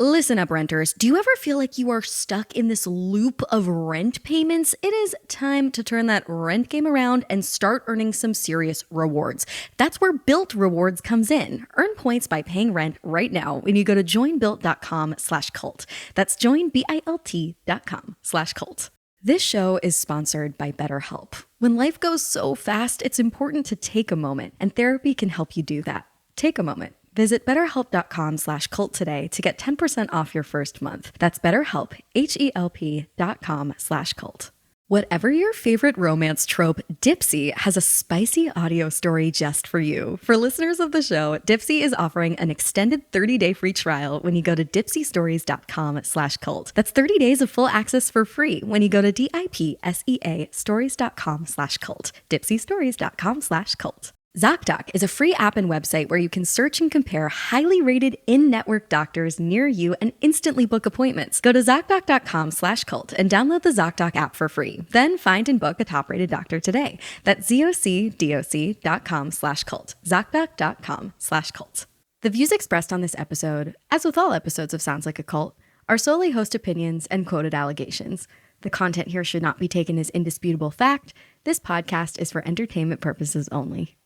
Listen up, renters. Do you ever feel like you are stuck in this loop of rent payments? It is time to turn that rent game around and start earning some serious rewards. That's where Built Rewards comes in. Earn points by paying rent right now when you go to joinbuilt.com/cult. That's joinbilt.com/cult. This show is sponsored by BetterHelp. When life goes so fast, it's important to take a moment, and therapy can help you do that. Take a moment. Visit betterhelp.com/cult today to get 10% off your first month. That's BetterHelp, HELP.com/cult. Whatever your favorite romance trope, Dipsea has a spicy audio story just for you. For listeners of the show, Dipsea is offering an extended 30-day free trial when you go to dipseastories.com/cult. That's 30 days of full access for free when you go to DIPSEA stories.com/cult. dipseastories.com/cult. ZocDoc is a free app and website where you can search and compare highly rated in-network doctors near you and instantly book appointments. Go to ZocDoc.com/cult and download the ZocDoc app for free. Then find and book a top-rated doctor today. That's ZocDoc.com/cult. ZocDoc.com/cult. The views expressed on this episode, as with all episodes of Sounds Like a Cult, are solely host opinions and quoted allegations. The content here should not be taken as indisputable fact. This podcast is for entertainment purposes only.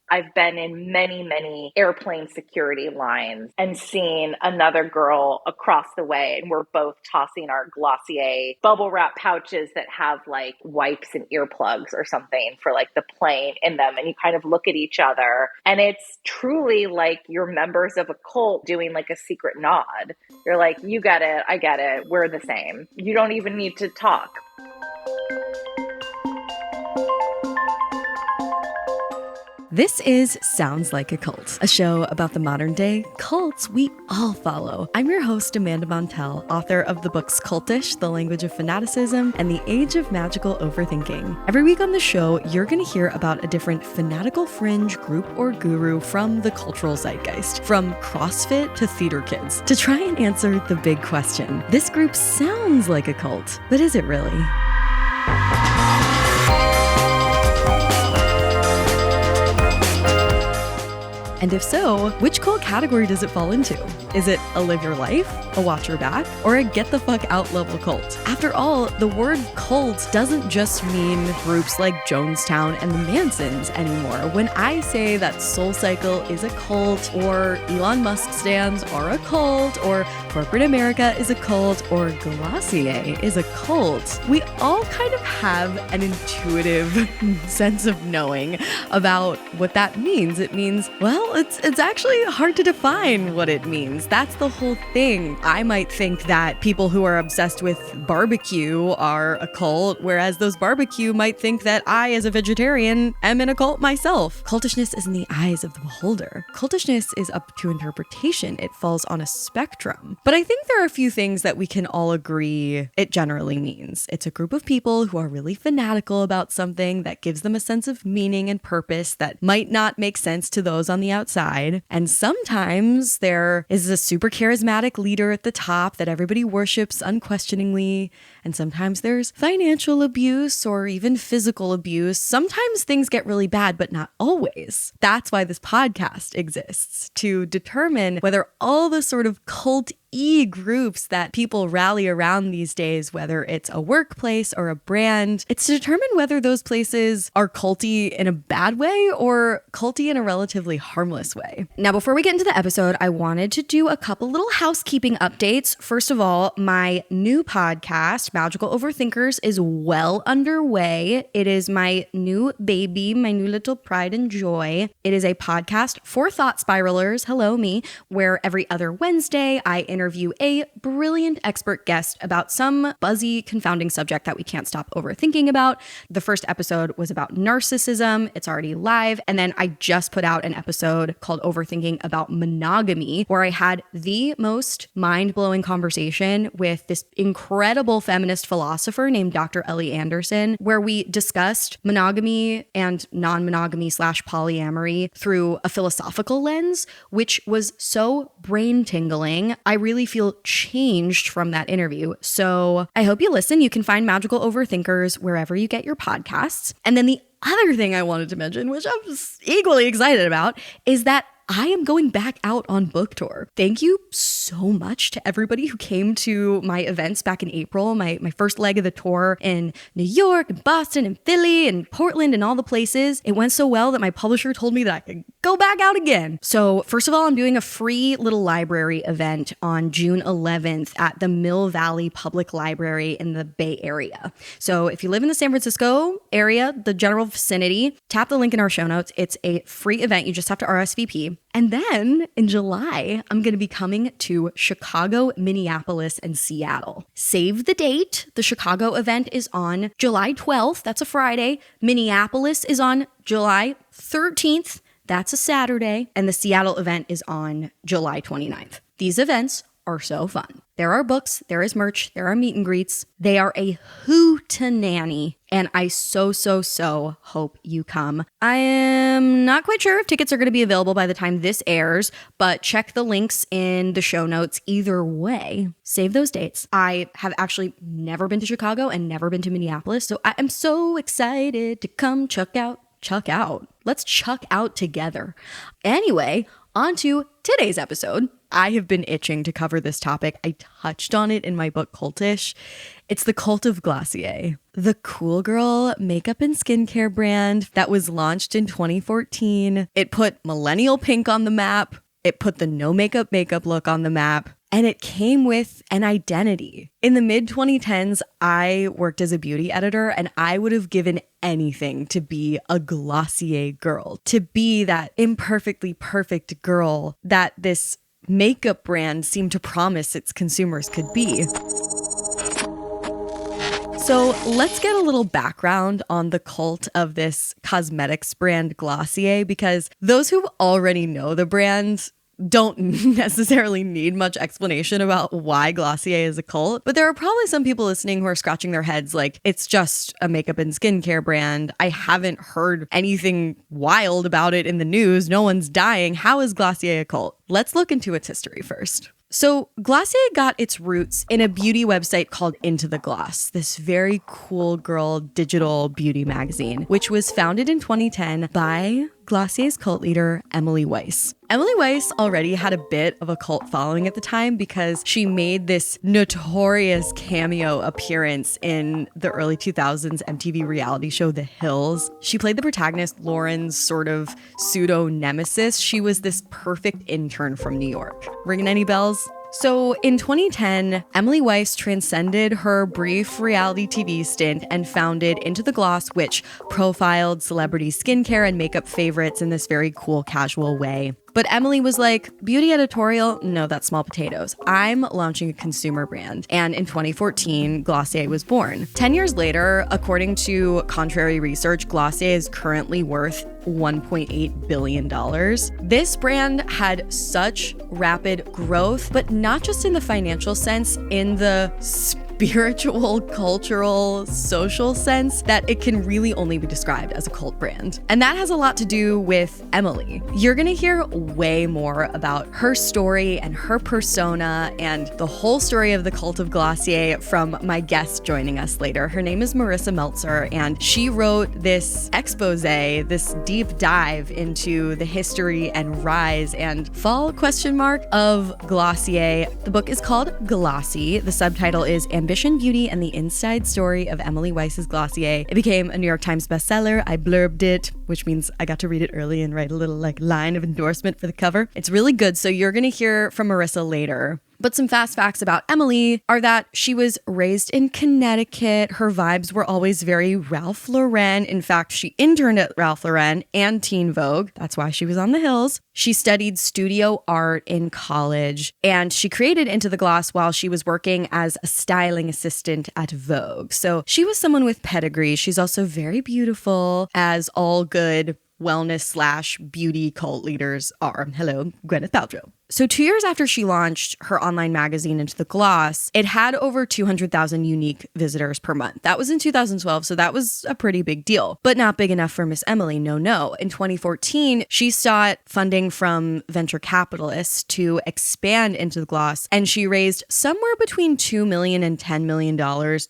I've been in many, many airplane security lines and seen another girl across the way, and we're both tossing our Glossier bubble wrap pouches that have like wipes and earplugs or something for like the plane in them. And you kind of look at each other, and it's truly like you're members of a cult doing like a secret nod. You're like, you get it, I get it, we're the same. You don't even need to talk. This is Sounds Like a Cult, a show about the modern day cults we all follow. I'm your host, Amanda Montel, author of the books Cultish, The Language of Fanaticism, and The Age of Magical Overthinking. Every week on the show, you're going to hear about a different fanatical fringe group or guru from the cultural zeitgeist, from CrossFit to theater kids, to try and answer the big question. This group sounds like a cult, but is it really? And if so, which cult category does it fall into? Is it a live your life, a watch your back, or a get the fuck out level cult? After all, the word cult doesn't just mean groups like Jonestown and the Mansons anymore. When I say that SoulCycle is a cult, or Elon Musk stands are a cult, or corporate America is a cult, or Glossier is a cult, we all kind of have an intuitive sense of knowing about what that means. It means, well, it's actually hard to define what it means. That's the whole thing. I might think that people who are obsessed with barbecue are a cult, whereas those barbecue might think that I, as a vegetarian, am in a cult myself. Cultishness is in the eyes of the beholder. Cultishness is up to interpretation. It falls on a spectrum. But I think there are a few things that we can all agree it generally means. It's a group of people who are really fanatical about something that gives them a sense of meaning and purpose that might not make sense to those on the outside. And sometimes there is a super charismatic leader at the top that everybody worships unquestioningly. And sometimes there's financial abuse or even physical abuse. Sometimes things get really bad, but not always. That's why this podcast exists, to determine whether all the sort of cult-y groups that people rally around these days, whether it's a workplace or a brand, it's to determine whether those places are culty in a bad way or culty in a relatively harmless way. Now, before we get into the episode, I wanted to do a couple little housekeeping updates. First of all, my new podcast, Magical Overthinkers, is well underway. It is my new baby, my new little pride and joy. It is a podcast for thought spiralers, hello me, where every other Wednesday I interview a brilliant expert guest about some buzzy, confounding subject that we can't stop overthinking about. The first episode was about narcissism. It's already live. And then I just put out an episode called Overthinking about monogamy, where I had the most mind-blowing conversation with this incredible feminist philosopher named Dr. Ellie Anderson, where we discussed monogamy and non-monogamy / polyamory through a philosophical lens, which was so brain-tingling. I really feel changed from that interview. So I hope you listen. You can find Magical Overthinkers wherever you get your podcasts. And then the other thing I wanted to mention, which I'm equally excited about, is that I am going back out on book tour. Thank you so much to everybody who came to my events back in April, my first leg of the tour in New York and Boston and Philly and Portland and all the places. It went so well that my publisher told me that I could go back out again. So first of all, I'm doing a free little library event on June 11th at the Mill Valley Public Library in the Bay Area. So if you live in the San Francisco area, the general vicinity, tap the link in our show notes. It's a free event. You just have to RSVP. And then in July, I'm going to be coming to Chicago, Minneapolis, and Seattle. Save the date. The Chicago event is on July 12th. That's a Friday. Minneapolis is on July 13th. That's a Saturday. And the Seattle event is on July 29th. These events are so fun. There are books, there is merch, there are meet and greets. They are a hootenanny, and I so hope you come. I am not quite sure if tickets are going to be available by the time this airs, but check the links in the show notes. Either way, save those dates. I have actually never been to Chicago and never been to Minneapolis, so I am so excited to come chuck out. Let's chuck out together. Anyway, on to today's episode. I have been itching to cover this topic. I touched on it in my book, Cultish. It's the Cult of Glossier, the cool girl makeup and skincare brand that was launched in 2014. It put millennial pink on the map. It put the no makeup look on the map. And it came with an identity. In the mid-2010s, I worked as a beauty editor, and I would have given anything to be a Glossier girl, to be that imperfectly perfect girl that this makeup brand seemed to promise its consumers could be. So let's get a little background on the cult of this cosmetics brand Glossier, because those who already know the brand don't necessarily need much explanation about why Glossier is a cult, but there are probably some people listening who are scratching their heads like, it's just a makeup and skincare brand. I haven't heard anything wild about it in the news. No one's dying. How is Glossier a cult? Let's look into its history first. So Glossier got its roots in a beauty website called Into the Gloss, this very cool girl digital beauty magazine, which was founded in 2010 by Glossier's cult leader, Emily Weiss. Emily Weiss already had a bit of a cult following at the time because she made this notorious cameo appearance in the early 2000s MTV reality show The Hills. She played the protagonist, Lauren's sort of pseudo-nemesis. She was this perfect intern from New York. Ringing any bells? So in 2010, Emily Weiss transcended her brief reality TV stint and founded Into the Gloss, which profiled celebrity skincare and makeup favorites in this very cool, casual way. But Emily was like, beauty editorial? No, that's small potatoes. I'm launching a consumer brand. And in 2014, Glossier was born. 10 years later, according to contrary research, Glossier is currently worth $1.8 billion. This brand had such rapid growth, but not just in the financial sense, in the spiritual, cultural, social sense, that it can really only be described as a cult brand. And that has a lot to do with Emily. You're gonna hear way more about her story and her persona and the whole story of the Cult of Glossier from my guest joining us later. Her name is Marisa Meltzer, and she wrote this expose, this deep dive into the history and rise and fall of Glossier. The book is called Glossy. The subtitle is Ambition, Beauty, and the Inside Story of Emily Weiss's Glossier. It became a New York Times bestseller. I blurbed it, which means I got to read it early and write a little line of endorsement for the cover. It's really good. So you're going to hear from Marissa later. But some fast facts about Emily are that she was raised in Connecticut. Her vibes were always very Ralph Lauren. In fact, she interned at Ralph Lauren and Teen Vogue. That's why she was on the Hills. She studied studio art in college, and she created Into the Gloss while she was working as a styling assistant at Vogue. So she was someone with pedigree. She's also very beautiful, as all good wellness/beauty cult leaders are. Hello, Gwyneth Paltrow. So 2 years after she launched her online magazine Into the Gloss, it had over 200,000 unique visitors per month. That was in 2012, so that was a pretty big deal, but not big enough for Miss Emily. No. In 2014, she sought funding from venture capitalists to expand Into the Gloss, and she raised somewhere between $2 million and $10 million,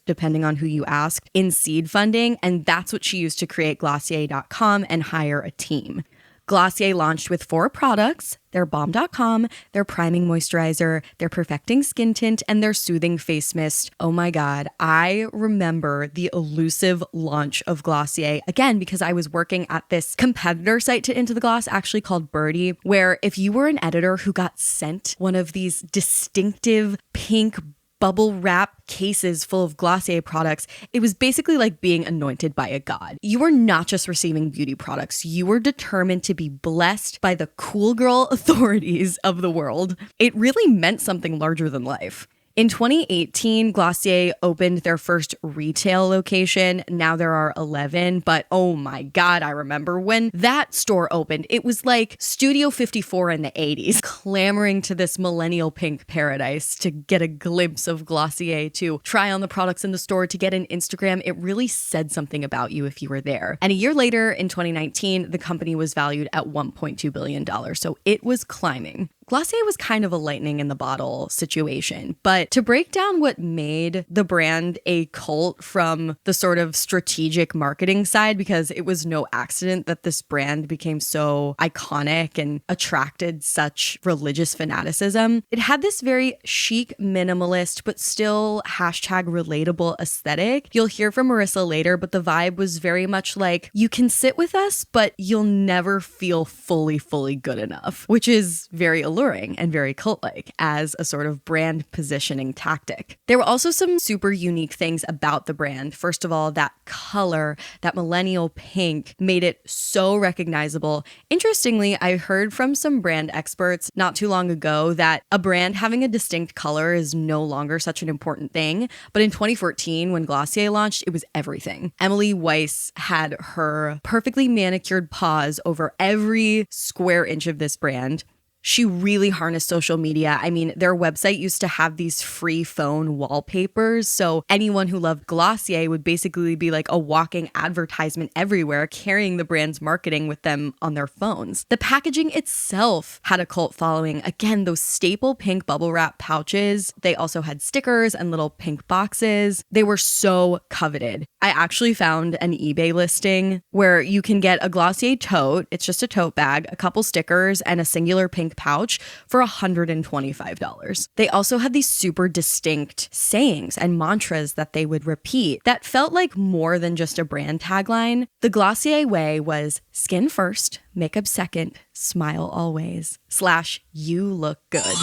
depending on who you asked, in seed funding, and that's what she used to create Glossier.com and hire a team. Glossier launched with 4 products: their Balm.com, their priming moisturizer, their perfecting skin tint, and their soothing face mist. Oh my God, I remember the elusive launch of Glossier, again, because I was working at this competitor site to Into the Gloss, actually called Birdie, where if you were an editor who got sent one of these distinctive pink bubble wrap cases full of Glossier products, it was basically like being anointed by a god. You were not just receiving beauty products, you were determined to be blessed by the cool girl authorities of the world. It really meant something larger than life. In 2018, Glossier opened their first retail location. Now there are 11, but oh my God, I remember when that store opened. It was like Studio 54 in the 80s, clamoring to this millennial pink paradise to get a glimpse of Glossier, to try on the products in the store, to get an Instagram. It really said something about you if you were there. And a year later, in 2019, the company was valued at $1.2 billion, so it was climbing. Glossier was kind of a lightning in the bottle situation, but to break down what made the brand a cult from the sort of strategic marketing side, because it was no accident that this brand became so iconic and attracted such religious fanaticism. It had this very chic, minimalist, but still hashtag relatable aesthetic. You'll hear from Marissa later, but the vibe was very much like, you can sit with us, but you'll never feel fully good enough, which is very alluring and very cult-like as a sort of brand positioning tactic. There were also some super unique things about the brand. First of all, that color, that millennial pink, made it so recognizable. Interestingly, I heard from some brand experts not too long ago that a brand having a distinct color is no longer such an important thing. But in 2014, when Glossier launched, it was everything. Emily Weiss had her perfectly manicured paws over every square inch of this brand. She really harnessed social media. I mean, their website used to have these free phone wallpapers, so anyone who loved Glossier would basically be like a walking advertisement everywhere, carrying the brand's marketing with them on their phones. The packaging itself had a cult following. Again, those staple pink bubble wrap pouches. They also had stickers and little pink boxes. They were so coveted. I actually found an eBay listing where you can get a Glossier tote. It's just a tote bag, a couple stickers, and a singular pink pouch for $125. They also had these super distinct sayings and mantras that they would repeat that felt like more than just a brand tagline. The Glossier way was skin first, makeup second, smile always, / you look good.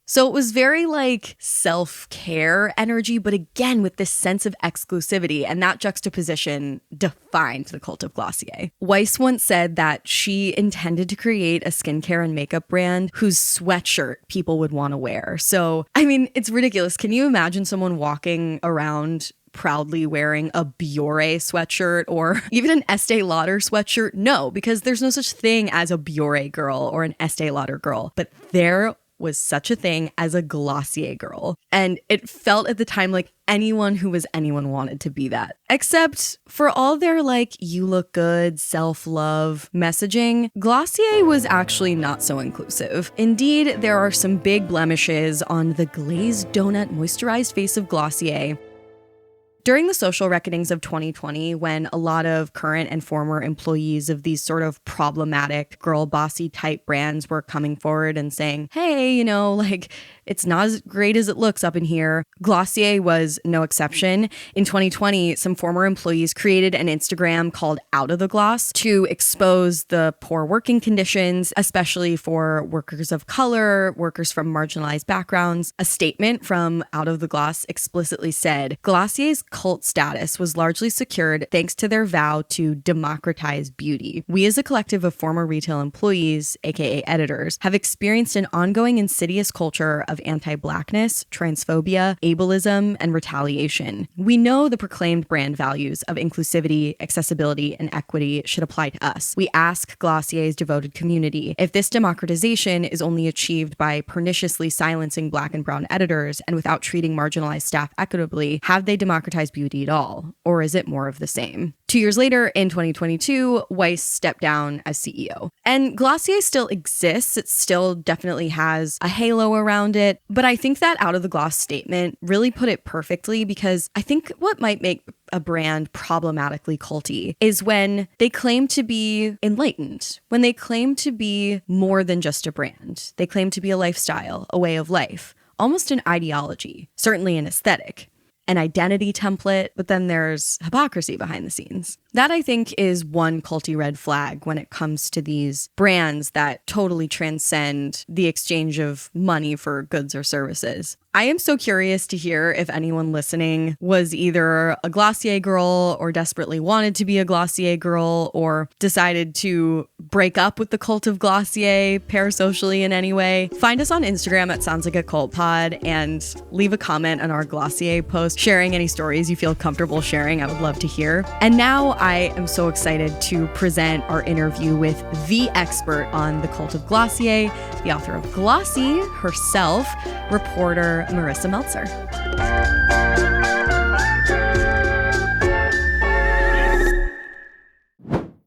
So it was very like self-care energy, but again, with this sense of exclusivity, and that juxtaposition defined the Cult of Glossier. Weiss once said that she intended to create a skincare and makeup brand whose sweatshirt people would want to wear. So, I mean, it's ridiculous. Can you imagine someone walking around proudly wearing a Biore sweatshirt or even an Estee Lauder sweatshirt? No, because there's no such thing as a Biore girl or an Estee Lauder girl. But there was such a thing as a Glossier girl. And it felt at the time like anyone who was anyone wanted to be that. Except for all their like, you look good, self-love messaging, Glossier was actually not so inclusive. Indeed, there are some big blemishes on the glazed donut moisturized face of Glossier. During the social reckonings of 2020, when a lot of current and former employees of these sort of problematic girl bossy type brands were coming forward and saying, hey, you know, like, it's not as great as it looks up in here, Glossier was no exception. In 2020, some former employees created an Instagram called Out of the Gloss to expose the poor working conditions, especially for workers of color, workers from marginalized backgrounds. A statement from Out of the Gloss explicitly said, Glossier's cult status was largely secured thanks to their vow to democratize beauty. We as a collective of former retail employees, aka editors, have experienced an ongoing insidious culture of anti-Blackness, transphobia, ableism, and retaliation. We know the proclaimed brand values of inclusivity, accessibility, and equity should apply to us. We ask Glossier's devoted community, if this democratization is only achieved by perniciously silencing Black and brown editors and without treating marginalized staff equitably, have they democratized advertise beauty at all? Or is it more of the same? 2 years later, in 2022, Weiss stepped down as CEO. And Glossier still exists. It still definitely has a halo around it. But I think that out of the gloss statement really put it perfectly, because I think what might make a brand problematically culty is when they claim to be enlightened, when they claim to be more than just a brand. They claim to be a lifestyle, a way of life, almost an ideology, certainly an aesthetic, an identity template, but then there's hypocrisy behind the scenes. That, I think, is one culty red flag when it comes to these brands that totally transcend the exchange of money for goods or services. I am so curious to hear if anyone listening was either a Glossier girl or desperately wanted to be a Glossier girl or decided to break up with the Cult of Glossier parasocially in any way. Find us on Instagram at Sounds Like a Cult Pod and leave a comment on our Glossier post sharing any stories you feel comfortable sharing. I would love to hear. And now I am so excited to present our interview with the expert on the Cult of Glossier, the author of Glossy herself, reporter Marisa Meltzer.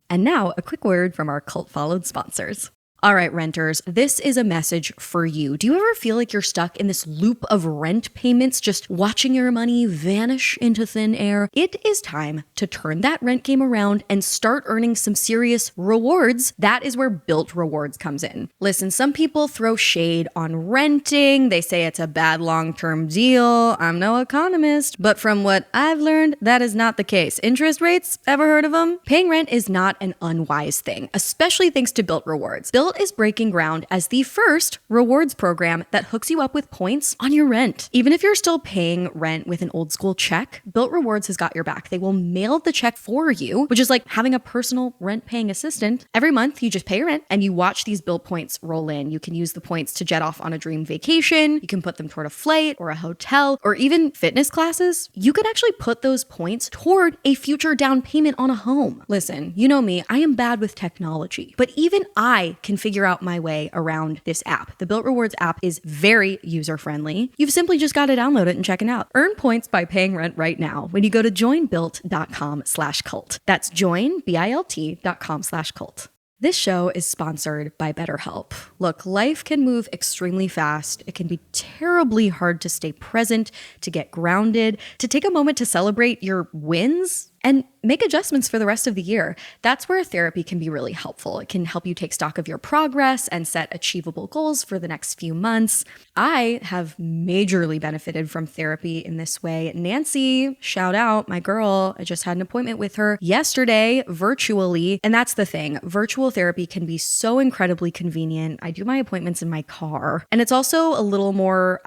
And now, a quick word from our Cult Followed sponsors. All right, renters, this is a message for you. Do you ever feel like you're stuck in this loop of rent payments, just watching your money vanish into thin air? It is time to turn that rent game around and start earning some serious rewards. That is where Built Rewards comes in. Listen, some people throw shade on renting. They say it's a bad long-term deal. I'm no economist, but from what I've learned, that is not the case. Interest rates, ever heard of them? Paying rent is not an unwise thing, especially thanks to Built Rewards. Built is breaking ground as the first rewards program that hooks you up with points on your rent. Even if you're still paying rent with an old school check, Built Rewards has got your back. They will mail the check for you, which is like having a personal rent paying assistant. Every month, you just pay your rent and you watch these Built points roll in. You can use the points to jet off on a dream vacation. You can put them toward a flight or a hotel or even fitness classes. You could actually put those points toward a future down payment on a home. Listen, you know me, I am bad with technology, but even I can figure out my way around this app. The Built Rewards app is very user-friendly. You've simply just got to download it and check it out. Earn points by paying rent right now when you go to joinbuilt.com/cult. That's joinbilt.com/cult. This show is sponsored by BetterHelp. Look, life can move extremely fast. It can be terribly hard to stay present, to get grounded, to take a moment to celebrate your wins and make adjustments for the rest of the year. That's where therapy can be really helpful. It can help you take stock of your progress and set achievable goals for the next few months. I have majorly benefited from therapy in this way. Nancy, shout out, my girl, I just had an appointment with her yesterday virtually. And that's the thing. Virtual therapy can be so incredibly convenient. I do my appointments in my car. And it's also a little more,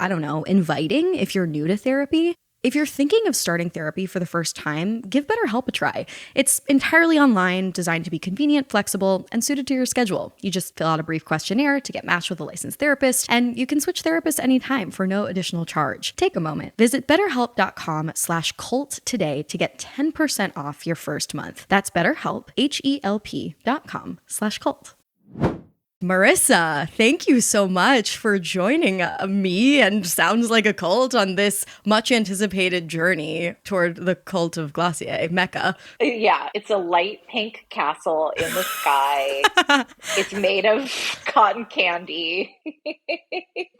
inviting if you're new to therapy. If you're thinking of starting therapy for the first time, give BetterHelp a try. It's entirely online, designed to be convenient, flexible, and suited to your schedule. You just fill out a brief questionnaire to get matched with a licensed therapist, and you can switch therapists anytime for no additional charge. Take a moment. Visit betterhelp.com/cult today to get 10% off your first month. That's BetterHelp, HELP.com/cult. Marissa, thank you so much for joining me and Sounds Like a Cult on this much anticipated journey toward the Cult of Glossier, Mecca. Yeah, it's a light pink castle in the sky. It's made of cotton candy,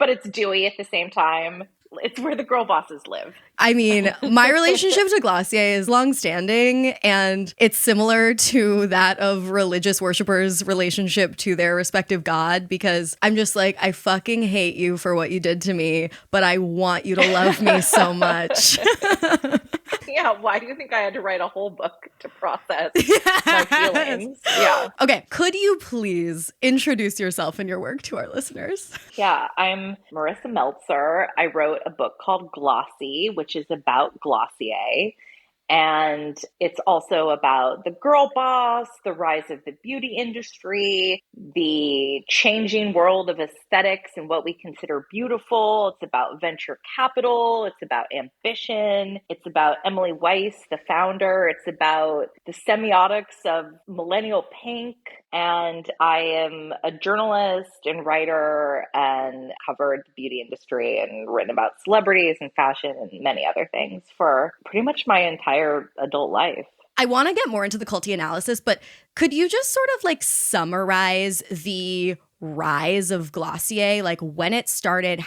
but it's dewy at the same time. It's where the girl bosses live. I mean, my relationship to Glossier is longstanding, and it's similar to that of religious worshipers' relationship to their respective god, because I'm just like, I fucking hate you for what you did to me, but I want you to love me so much. Yeah, why do you think I had to write a whole book to process my feelings? Yeah. Okay, could you please introduce yourself and your work to our listeners? Yeah, I'm Marisa Meltzer. I wrote a book called Glossy, which is about Glossier. And it's also about the girl boss, the rise of the beauty industry, the changing world of aesthetics and what we consider beautiful. It's about venture capital. It's about ambition. It's about Emily Weiss, the founder. It's about the semiotics of millennial pink. And I am a journalist and writer and covered the beauty industry and written about celebrities and fashion and many other things for pretty much my entire adult life. I want to get more into the culty analysis, but could you just sort of like summarize the rise of Glossier, like when it started,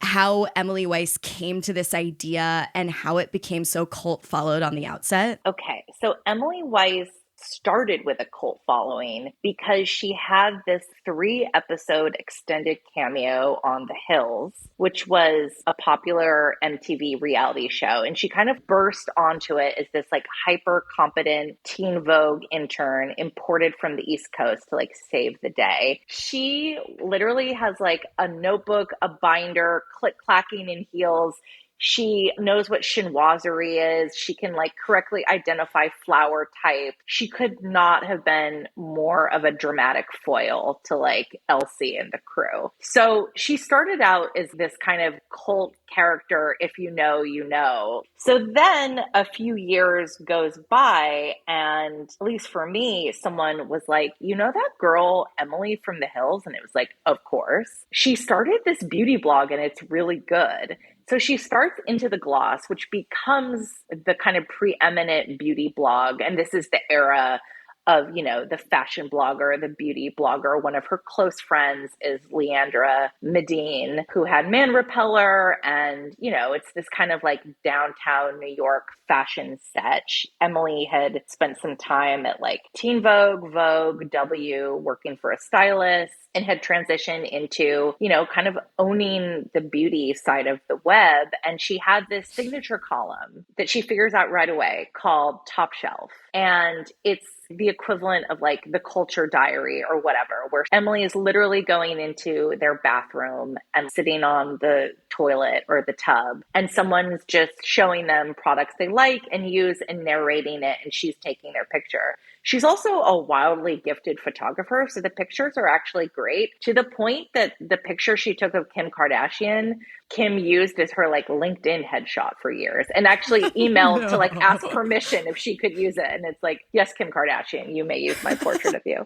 how Emily Weiss came to this idea, and how it became so cult followed on the outset? Okay, so Emily Weiss started with a cult following because she had this 3-episode extended cameo on The Hills, which was a popular MTV reality show. And she kind of burst onto it as this like hyper competent Teen Vogue intern imported from the East Coast to like save the day. She literally has like a notebook, a binder, click clacking in heels. She knows what chinoiserie is. She can like correctly identify flower type. She could not have been more of a dramatic foil to like Elsie and the crew. So she started out as this kind of cult character, if you know, you know. So then a few years goes by, and at least for me, someone was like, you know that girl, Emily from The Hills? And it was like, of course. She started this beauty blog and it's really good. So she starts Into the Gloss, which becomes the kind of preeminent beauty blog. And this is the era of, you know, the fashion blogger, the beauty blogger. One of her close friends is Leandra Medine, who had Man Repeller. And, you know, it's this kind of like downtown New York fashion set. Emily had spent some time at like Teen Vogue, Vogue, W, working for a stylist, and had transitioned into, you know, kind of owning the beauty side of the web. And she had this signature column that she figures out right away called Top Shelf. And it's the equivalent of like the Culture Diary or whatever, where Emily is literally going into their bathroom and sitting on the toilet or the tub, and someone's just showing them products they like and use and narrating it, and she's taking their picture. She's also a wildly gifted photographer, so the pictures are actually great, to the point that the picture she took of Kim Kardashian, Kim used as her like LinkedIn headshot for years, and actually emailed to like ask permission if she could use it. And it's like, yes, Kim Kardashian, you may use my portrait of you.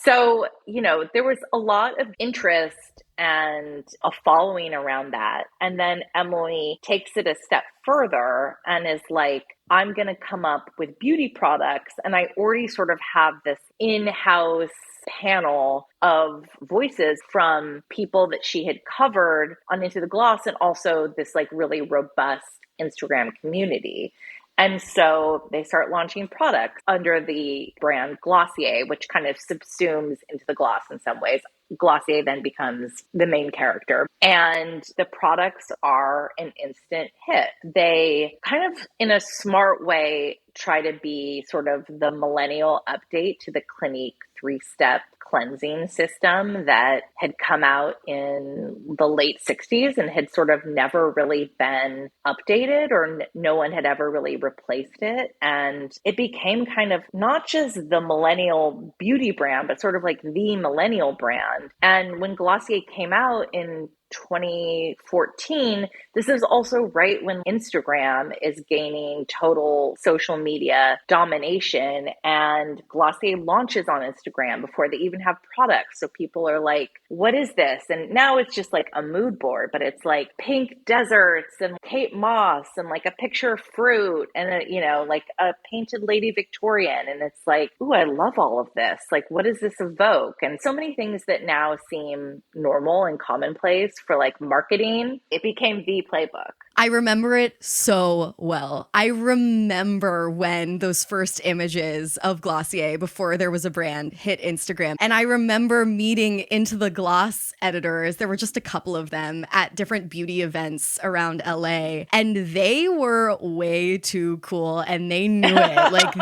So, you know, there was a lot of interest and a following around that. And then Emily takes it a step further and is like, I'm going to come up with beauty products. And I already sort of have this in-house panel of voices from people that she had covered on Into the Gloss, and also this like really robust Instagram community. And so they start launching products under the brand Glossier, which kind of subsumes Into the Gloss in some ways. Glossier then becomes the main character. And the products are an instant hit. They kind of, in a smart way, try to be sort of the millennial update to the Clinique 3-step cleansing system that had come out in the late 60s and had sort of never really been updated, or no one had ever really replaced it. And it became kind of not just the millennial beauty brand, but sort of like the millennial brand. And when Glossier came out in 2014, this is also right when Instagram is gaining total social media domination, and Glossier launches on Instagram before they even have products. So people are like, what is this? And now it's just like a mood board, but it's like pink deserts and Kate Moss and like a picture of fruit and a, you know, like a painted Lady Victorian. And it's like, ooh, I love all of this. Like, what does this evoke? And so many things that now seem normal and commonplace for like marketing, it became the playbook. I remember it so well. I remember when those first images of Glossier before there was a brand hit Instagram. And I remember meeting Into the Gloss editors. There were just a couple of them at different beauty events around LA. And they were way too cool and they knew it. Like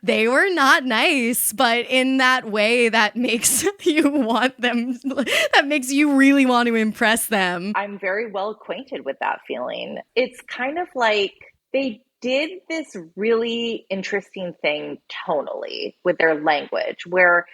they were not nice, but in that way that makes you want them, that makes you really want to impress them. I'm very well acquainted with that feeling. It's kind of like they did this really interesting thing tonally with their language where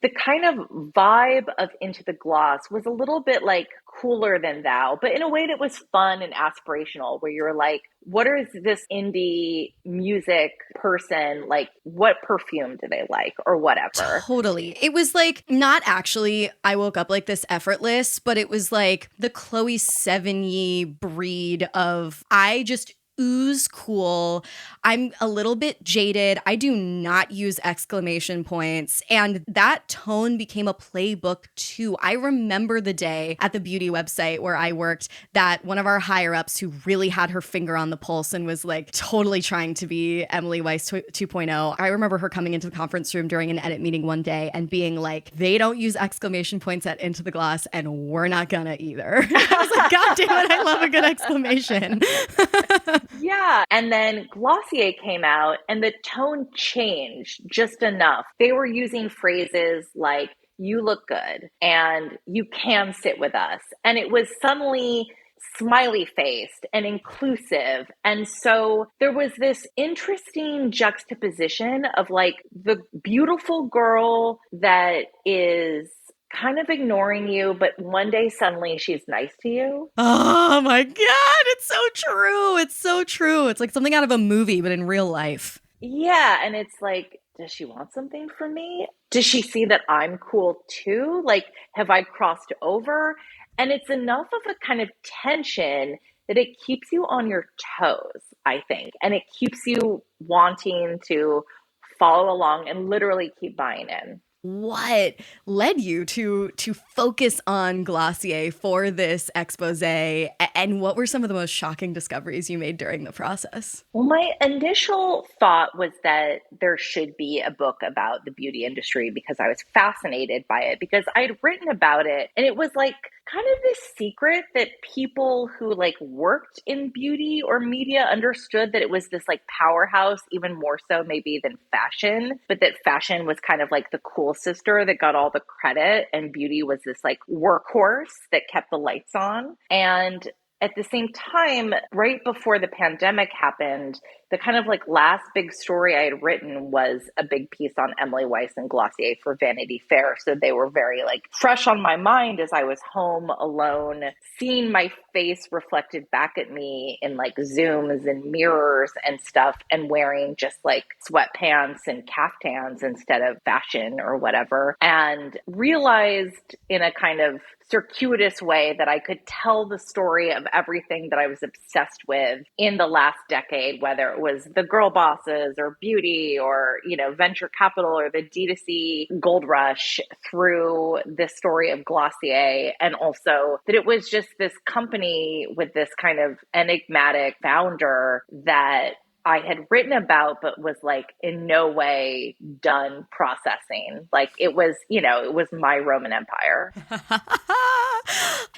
the kind of vibe of Into the Gloss was a little bit like cooler than thou, but in a way that was fun and aspirational, where you're like, what is this indie music person like? What perfume do they like or whatever? Totally. It was like not actually I woke up like this effortless, but it was like the Chloe Sevigny breed of I just ooze cool. I'm a little bit jaded. I do not use exclamation points. And that tone became a playbook too. I remember the day at the beauty website where I worked that one of our higher ups who really had her finger on the pulse and was like totally trying to be Emily Weiss 2.0. I remember her coming into the conference room during an edit meeting one day and being like, they don't use exclamation points at Into the Gloss and we're not gonna either. I was like, God damn it, I love a good exclamation. Yeah. And then Glossier came out and the tone changed just enough. They were using phrases like, you look good and you can sit with us. And it was suddenly smiley faced and inclusive. And so there was this interesting juxtaposition of like the beautiful girl that is kind of ignoring you, but one day suddenly she's nice to you. Oh my God, it's so true. It's so true. It's like something out of a movie, but in real life. Yeah. And it's like, does she want something from me? Does she see that I'm cool too? Like, have I crossed over? And it's enough of a kind of tension that it keeps you on your toes, I think. And it keeps you wanting to follow along and literally keep buying in. What led you to focus on Glossier for this expose, and what were some of the most shocking discoveries you made during the process? Well, my initial thought was that there should be a book about the beauty industry because I was fascinated by it because I'd written about it and it was like kind of this secret that people who like worked in beauty or media understood that it was this like powerhouse, even more so maybe than fashion, but that fashion was kind of like the cool sister that got all the credit and beauty was this like workhorse that kept the lights on. And at the same time, right before the pandemic happened, the kind of like last big story I had written was a big piece on Emily Weiss and Glossier for Vanity Fair. So they were very like fresh on my mind as I was home alone, seeing my face reflected back at me in like Zooms and mirrors and stuff, and wearing just like sweatpants and caftans instead of fashion or whatever. And realized in a kind of circuitous way that I could tell the story of everything that I was obsessed with in the last decade, whether it was the girl bosses or beauty or, you know, venture capital or the D2C gold rush through this story of Glossier. And also that it was just this company with this kind of enigmatic founder that I had written about, but was like in no way done processing. Like it was, you know, it was my Roman Empire.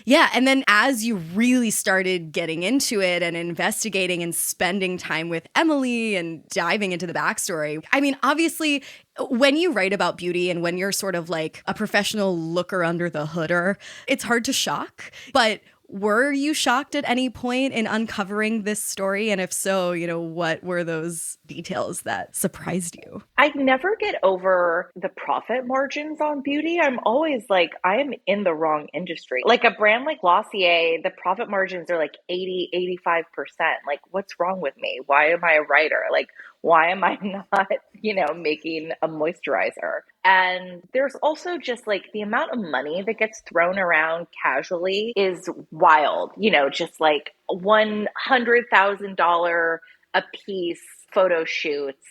Yeah. And then as you really started getting into it and investigating and spending time with Emily and diving into the backstory, I mean, obviously, when you write about beauty and when you're sort of like a professional looker under the hooder, it's hard to shock. But were you shocked at any point in uncovering this story? And if so, you know, what were those details that surprised you? I never get over the profit margins on beauty. I'm always like, I am in the wrong industry. Like a brand like Glossier, the profit margins are like 80, 85%. Like, what's wrong with me? Why am I a writer? Like, why am I not, you know, making a moisturizer? And there's also just like the amount of money that gets thrown around casually is wild, you know, just like $100,000 a piece photo shoots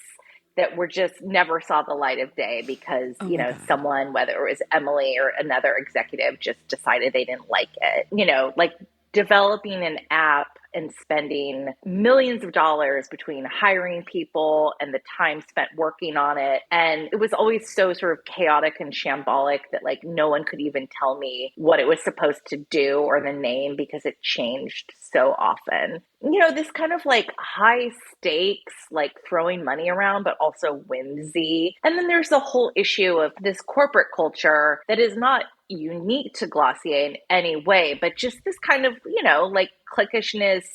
that were just never saw the light of day because, Oh you my know, God. someone, whether it was Emily or another executive, just decided they didn't like it. You know, like developing an app and spending millions of dollars between hiring people and the time spent working on it. And it was always so sort of chaotic and shambolic that like no one could even tell me what it was supposed to do or the name because it changed so often. You know, this kind of like high stakes, like throwing money around, but also whimsy. And then there's the whole issue of this corporate culture that is not unique to Glossier in any way, but just this kind of, you know, like cliquishness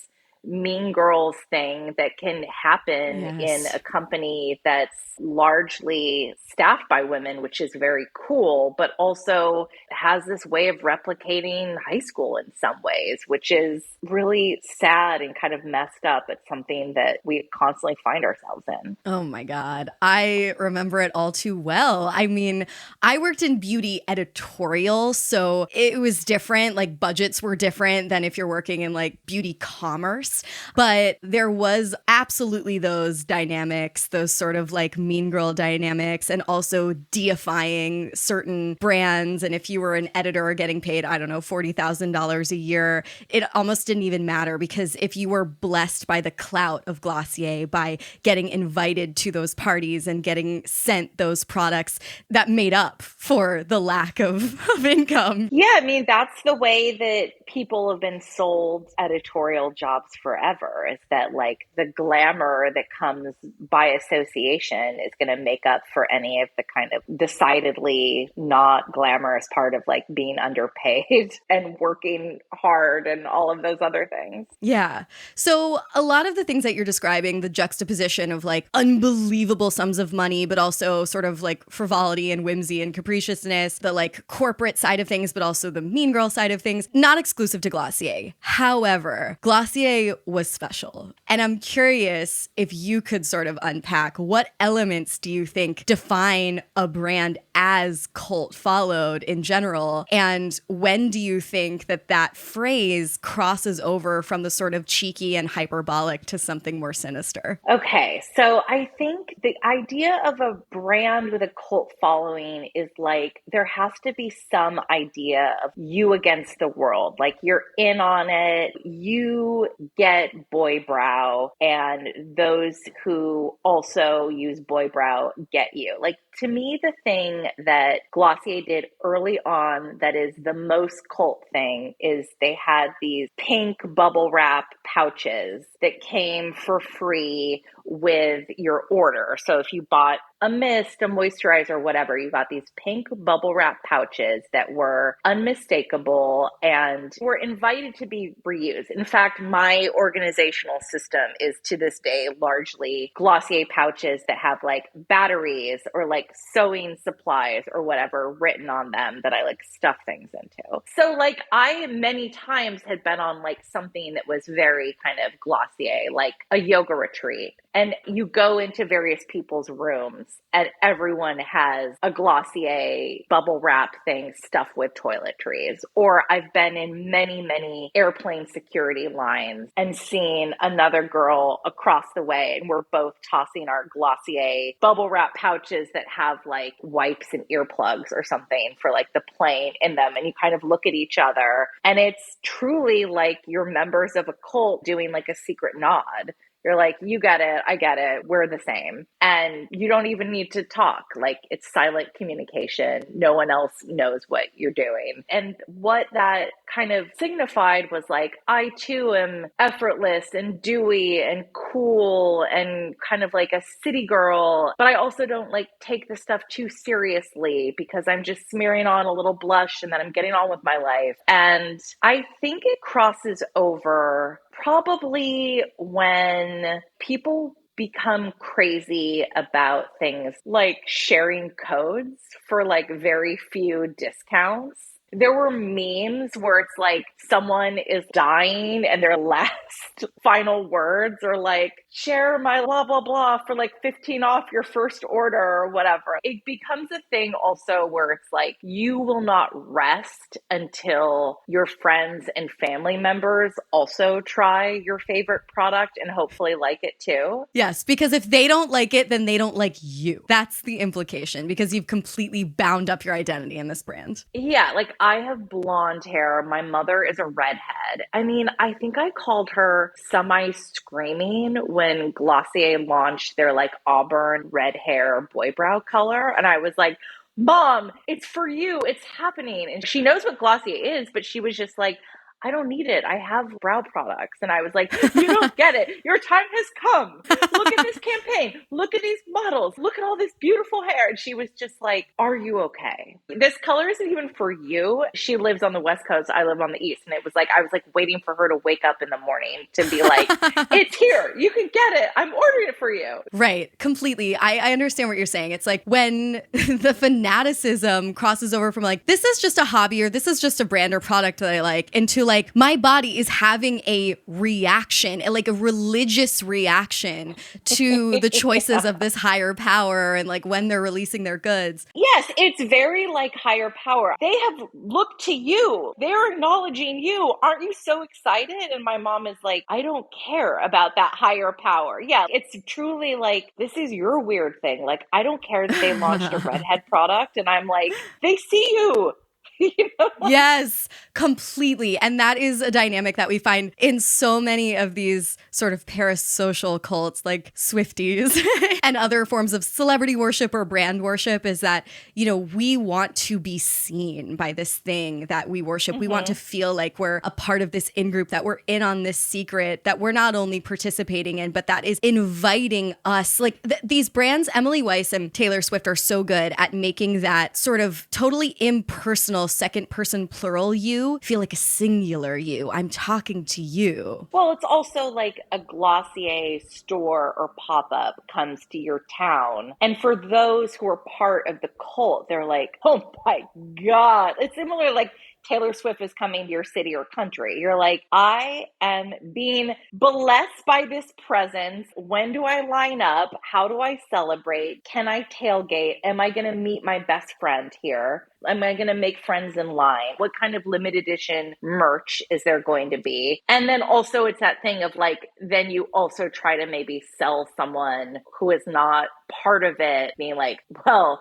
mean girls thing that can happen in Yes. a company that's largely staffed by women, which is very cool, but also has this way of replicating high school in some ways, which is really sad and kind of messed up. It's something that we constantly find ourselves in. Oh my God. I remember it all too well. I mean, I worked in beauty editorial, so it was different. Like budgets were different than if you're working in like beauty commerce. But there was absolutely those dynamics, those sort of like mean girl dynamics, and also deifying certain brands. And if you were an editor getting paid, I don't know, $40,000 a year, it almost didn't even matter, because if you were blessed by the clout of Glossier, by getting invited to those parties and getting sent those products, that made up for the lack of income. Yeah, I mean, that's the way that people have been sold editorial jobs forever, is that like the glamour that comes by association is going to make up for any of the kind of decidedly not glamorous part of like being underpaid and working hard and all of those other things. Yeah. So a lot of the things that you're describing, the juxtaposition of like unbelievable sums of money, but also sort of like frivolity and whimsy and capriciousness, the like corporate side of things, but also the mean girl side of things, not exclusive to Glossier. However, Glossier was special. And I'm curious if you could sort of unpack what elements do you think define a brand as cult followed in general? And when do you think that that phrase crosses over from the sort of cheeky and hyperbolic to something more sinister? Okay, so I think the idea of a brand with a cult following is like there has to be some idea of you against the world. Like you're in on it, you get boy brow, and those who also use boy brow get you. Like to me, the thing that Glossier did early on that is the most cult thing is they had these pink bubble wrap pouches that came for free with your order. So if you bought a mist, a moisturizer, whatever, you got these pink bubble wrap pouches that were unmistakable and were invited to be reused. In fact, my organizational system is to this day largely Glossier pouches that have like batteries or like sewing supplies or whatever written on them that I like stuff things into. So like I many times had been on like something that was very kind of Glossier, like a yoga retreat. And you go into various people's rooms and everyone has a Glossier bubble wrap thing stuffed with toiletries. Or I've been in many, many airplane security lines and seen another girl across the way, and we're both tossing our Glossier bubble wrap pouches that have like wipes and earplugs or something for like the plane in them. And you kind of look at each other and it's truly like you're members of a cult doing like a secret nod. You're like, you get it, I get it, we're the same. And you don't even need to talk. Like it's silent communication. No one else knows what you're doing. And what that kind of signified was like, I too am effortless and dewy and cool and kind of like a city girl, but I also don't like take this stuff too seriously because I'm just smearing on a little blush and then I'm getting on with my life. And I think it crosses over probably when people become crazy about things like sharing codes for like very few discounts. There were memes where it's like someone is dying and their last final words are like, share my blah, blah, blah for like 15 off your first order or whatever. It becomes a thing also where it's like, you will not rest until your friends and family members also try your favorite product and hopefully like it too. Yes, because if they don't like it, then they don't like you. That's the implication, because you've completely bound up your identity in this brand. Yeah, like I have blonde hair. My mother is a redhead. I mean, I think I called her semi-screaming when Glossier launched their like auburn red hair boy brow color. And I was like, Mom, it's for you. It's happening. And she knows what Glossier is, but she was just like, I don't need it. I have brow products. And I was like, you don't get it. Your time has come. Look at this campaign. Look at these models. Look at all this beautiful hair. And she was just like, are you okay? This color isn't even for you. She lives on the West Coast. I live on the East. And it was like, I was like waiting for her to wake up in the morning to be like, it's here. You can get it. I'm ordering it for you. Right. Completely. I understand what you're saying. It's like when the fanaticism crosses over from like, this is just a hobby or this is just a brand or product that I like, into like, my body is having a reaction, like a religious reaction to the choices of this higher power and like when they're releasing their goods. Yes, it's very like higher power. They have looked to you. They're acknowledging you. Aren't you so excited? And my mom is like, I don't care about that higher power. Yeah, it's truly like, this is your weird thing. Like, I don't care that they launched a redhead product. And I'm like, they see you. You know? Yes, completely. And that is a dynamic that we find in so many of these sort of parasocial cults like Swifties and other forms of celebrity worship or brand worship, is that, you know, we want to be seen by this thing that we worship. We want to feel like we're a part of this in-group, that we're in on this secret, that we're not only participating in, but that is inviting us. Like these brands, Emily Weiss and Taylor Swift, are so good at making that sort of totally impersonal second person plural you feel like a singular you. I'm talking to you. Well, it's also like a Glossier store or pop-up comes to your town. And for those who are part of the cult, they're like, oh my God. It's similar, like Taylor Swift is coming to your city or country. You're like, I am being blessed by this presence. When do I line up? How do I celebrate? Can I tailgate? Am I going to meet my best friend here? Am I going to make friends in line? What kind of limited edition merch is there going to be? And then also it's that thing of like, then you also try to maybe sell someone who is not part of it, being like, well,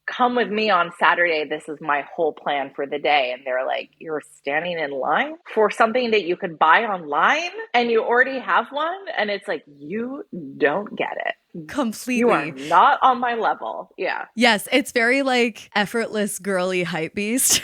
come with me on Saturday. This is my whole plan for the day. And they're like, you're standing in line for something that you could buy online and you already have one. And it's like, you don't get it. Completely. You are not on my level. Yeah. Yes, it's very like effortless girly hype beast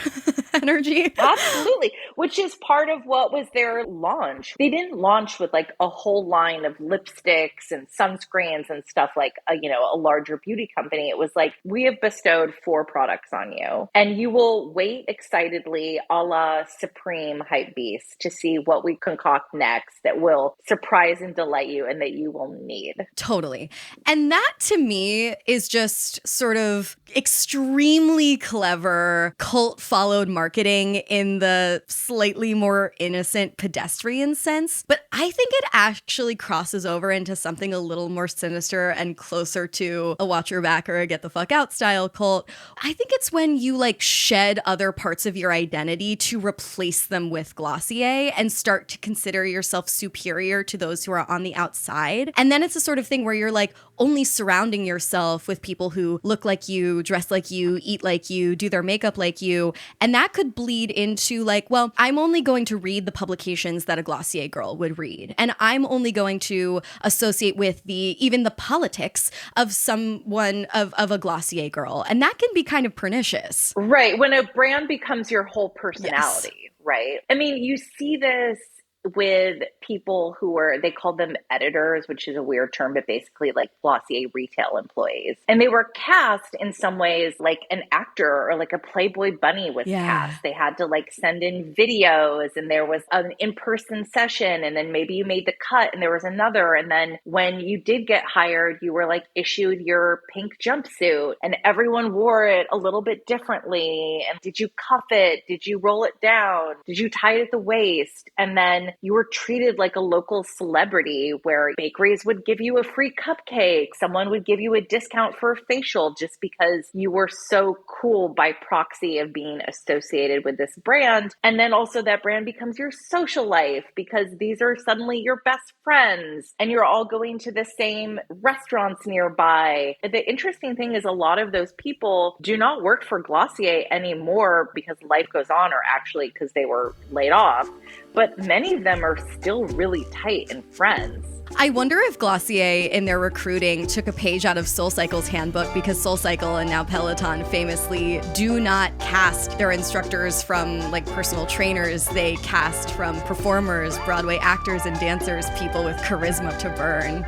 energy. Absolutely. Which is part of what was their launch. They didn't launch with like a whole line of lipsticks and sunscreens and stuff like a larger beauty company. It was like, we have bestowed 4 products on you and you will wait excitedly a la Supreme hype beast to see what we concoct next that will surprise and delight you and that you will need. Totally. And that to me is just sort of extremely clever cult followed marketing in the slightly more innocent pedestrian sense. But I think it actually crosses over into something a little more sinister and closer to a watch your back or a get the fuck out style cult. I think it's when you like shed other parts of your identity to replace them with Glossier and start to consider yourself superior to those who are on the outside. And then it's a sort of thing where you're like only surrounding yourself with people who look like you, dress like you, eat like you, do their makeup like you. And that could bleed into like, well, I'm only going to read the publications that a Glossier girl would read. And I'm only going to associate with even the politics of someone of a Glossier girl. And that can be kind of pernicious. Right. When a brand becomes your whole personality, yes. Right? I mean, you see this with people they called them editors, which is a weird term, but basically like Glossier retail employees. And they were cast in some ways like an actor or like a Playboy bunny was cast. They had to like send in videos and there was an in-person session and then maybe you made the cut and there was another. And then when you did get hired, you were like issued your pink jumpsuit and everyone wore it a little bit differently. And did you cuff it? Did you roll it down? Did you tie it at the waist? And then you were treated like a local celebrity where bakeries would give you a free cupcake. Someone would give you a discount for a facial just because you were so cool by proxy of being associated with this brand. And then also that brand becomes your social life because these are suddenly your best friends and you're all going to the same restaurants nearby. The interesting thing is a lot of those people do not work for Glossier anymore because life goes on or actually because they were laid off. But many of them are still really tight and friends. I wonder if Glossier in their recruiting took a page out of SoulCycle's handbook, because SoulCycle and now Peloton famously do not cast their instructors from like personal trainers. They cast from performers, Broadway actors and dancers, people with charisma to burn.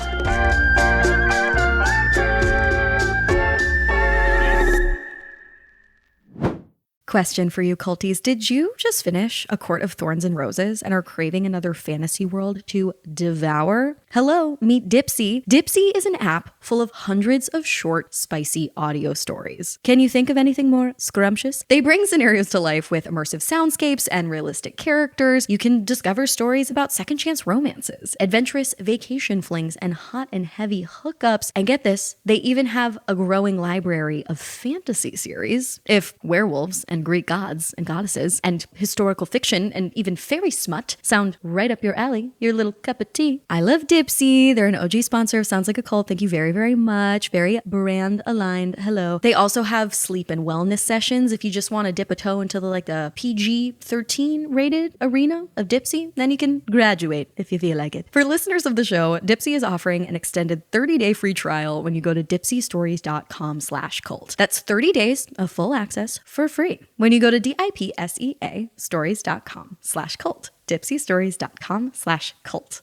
Question for you, culties. Did you just finish A Court of Thorns and Roses and are craving another fantasy world to devour? Hello, meet Dipsy. Dipsy is an app full of hundreds of short, spicy audio stories. Can you think of anything more scrumptious? They bring scenarios to life with immersive soundscapes and realistic characters. You can discover stories about second chance romances, adventurous vacation flings, and hot and heavy hookups. And get this, they even have a growing library of fantasy series. If werewolves and Greek gods and goddesses and historical fiction and even fairy smut sound right up your alley, your little cup of tea. I love Dipsy. They're an OG sponsor of Sounds Like a Cult. Thank you very, very much. Very brand aligned. Hello. They also have sleep and wellness sessions. If you just want to dip a toe into the PG-13 rated arena of Dipsy, then you can graduate if you feel like it. For listeners of the show, Dipsy is offering an extended 30-day free trial when you go to dipsystories.com/cult. That's 30 days of full access for free when you go to DIPSEA stories.com/cult. dipsystories.com/cult.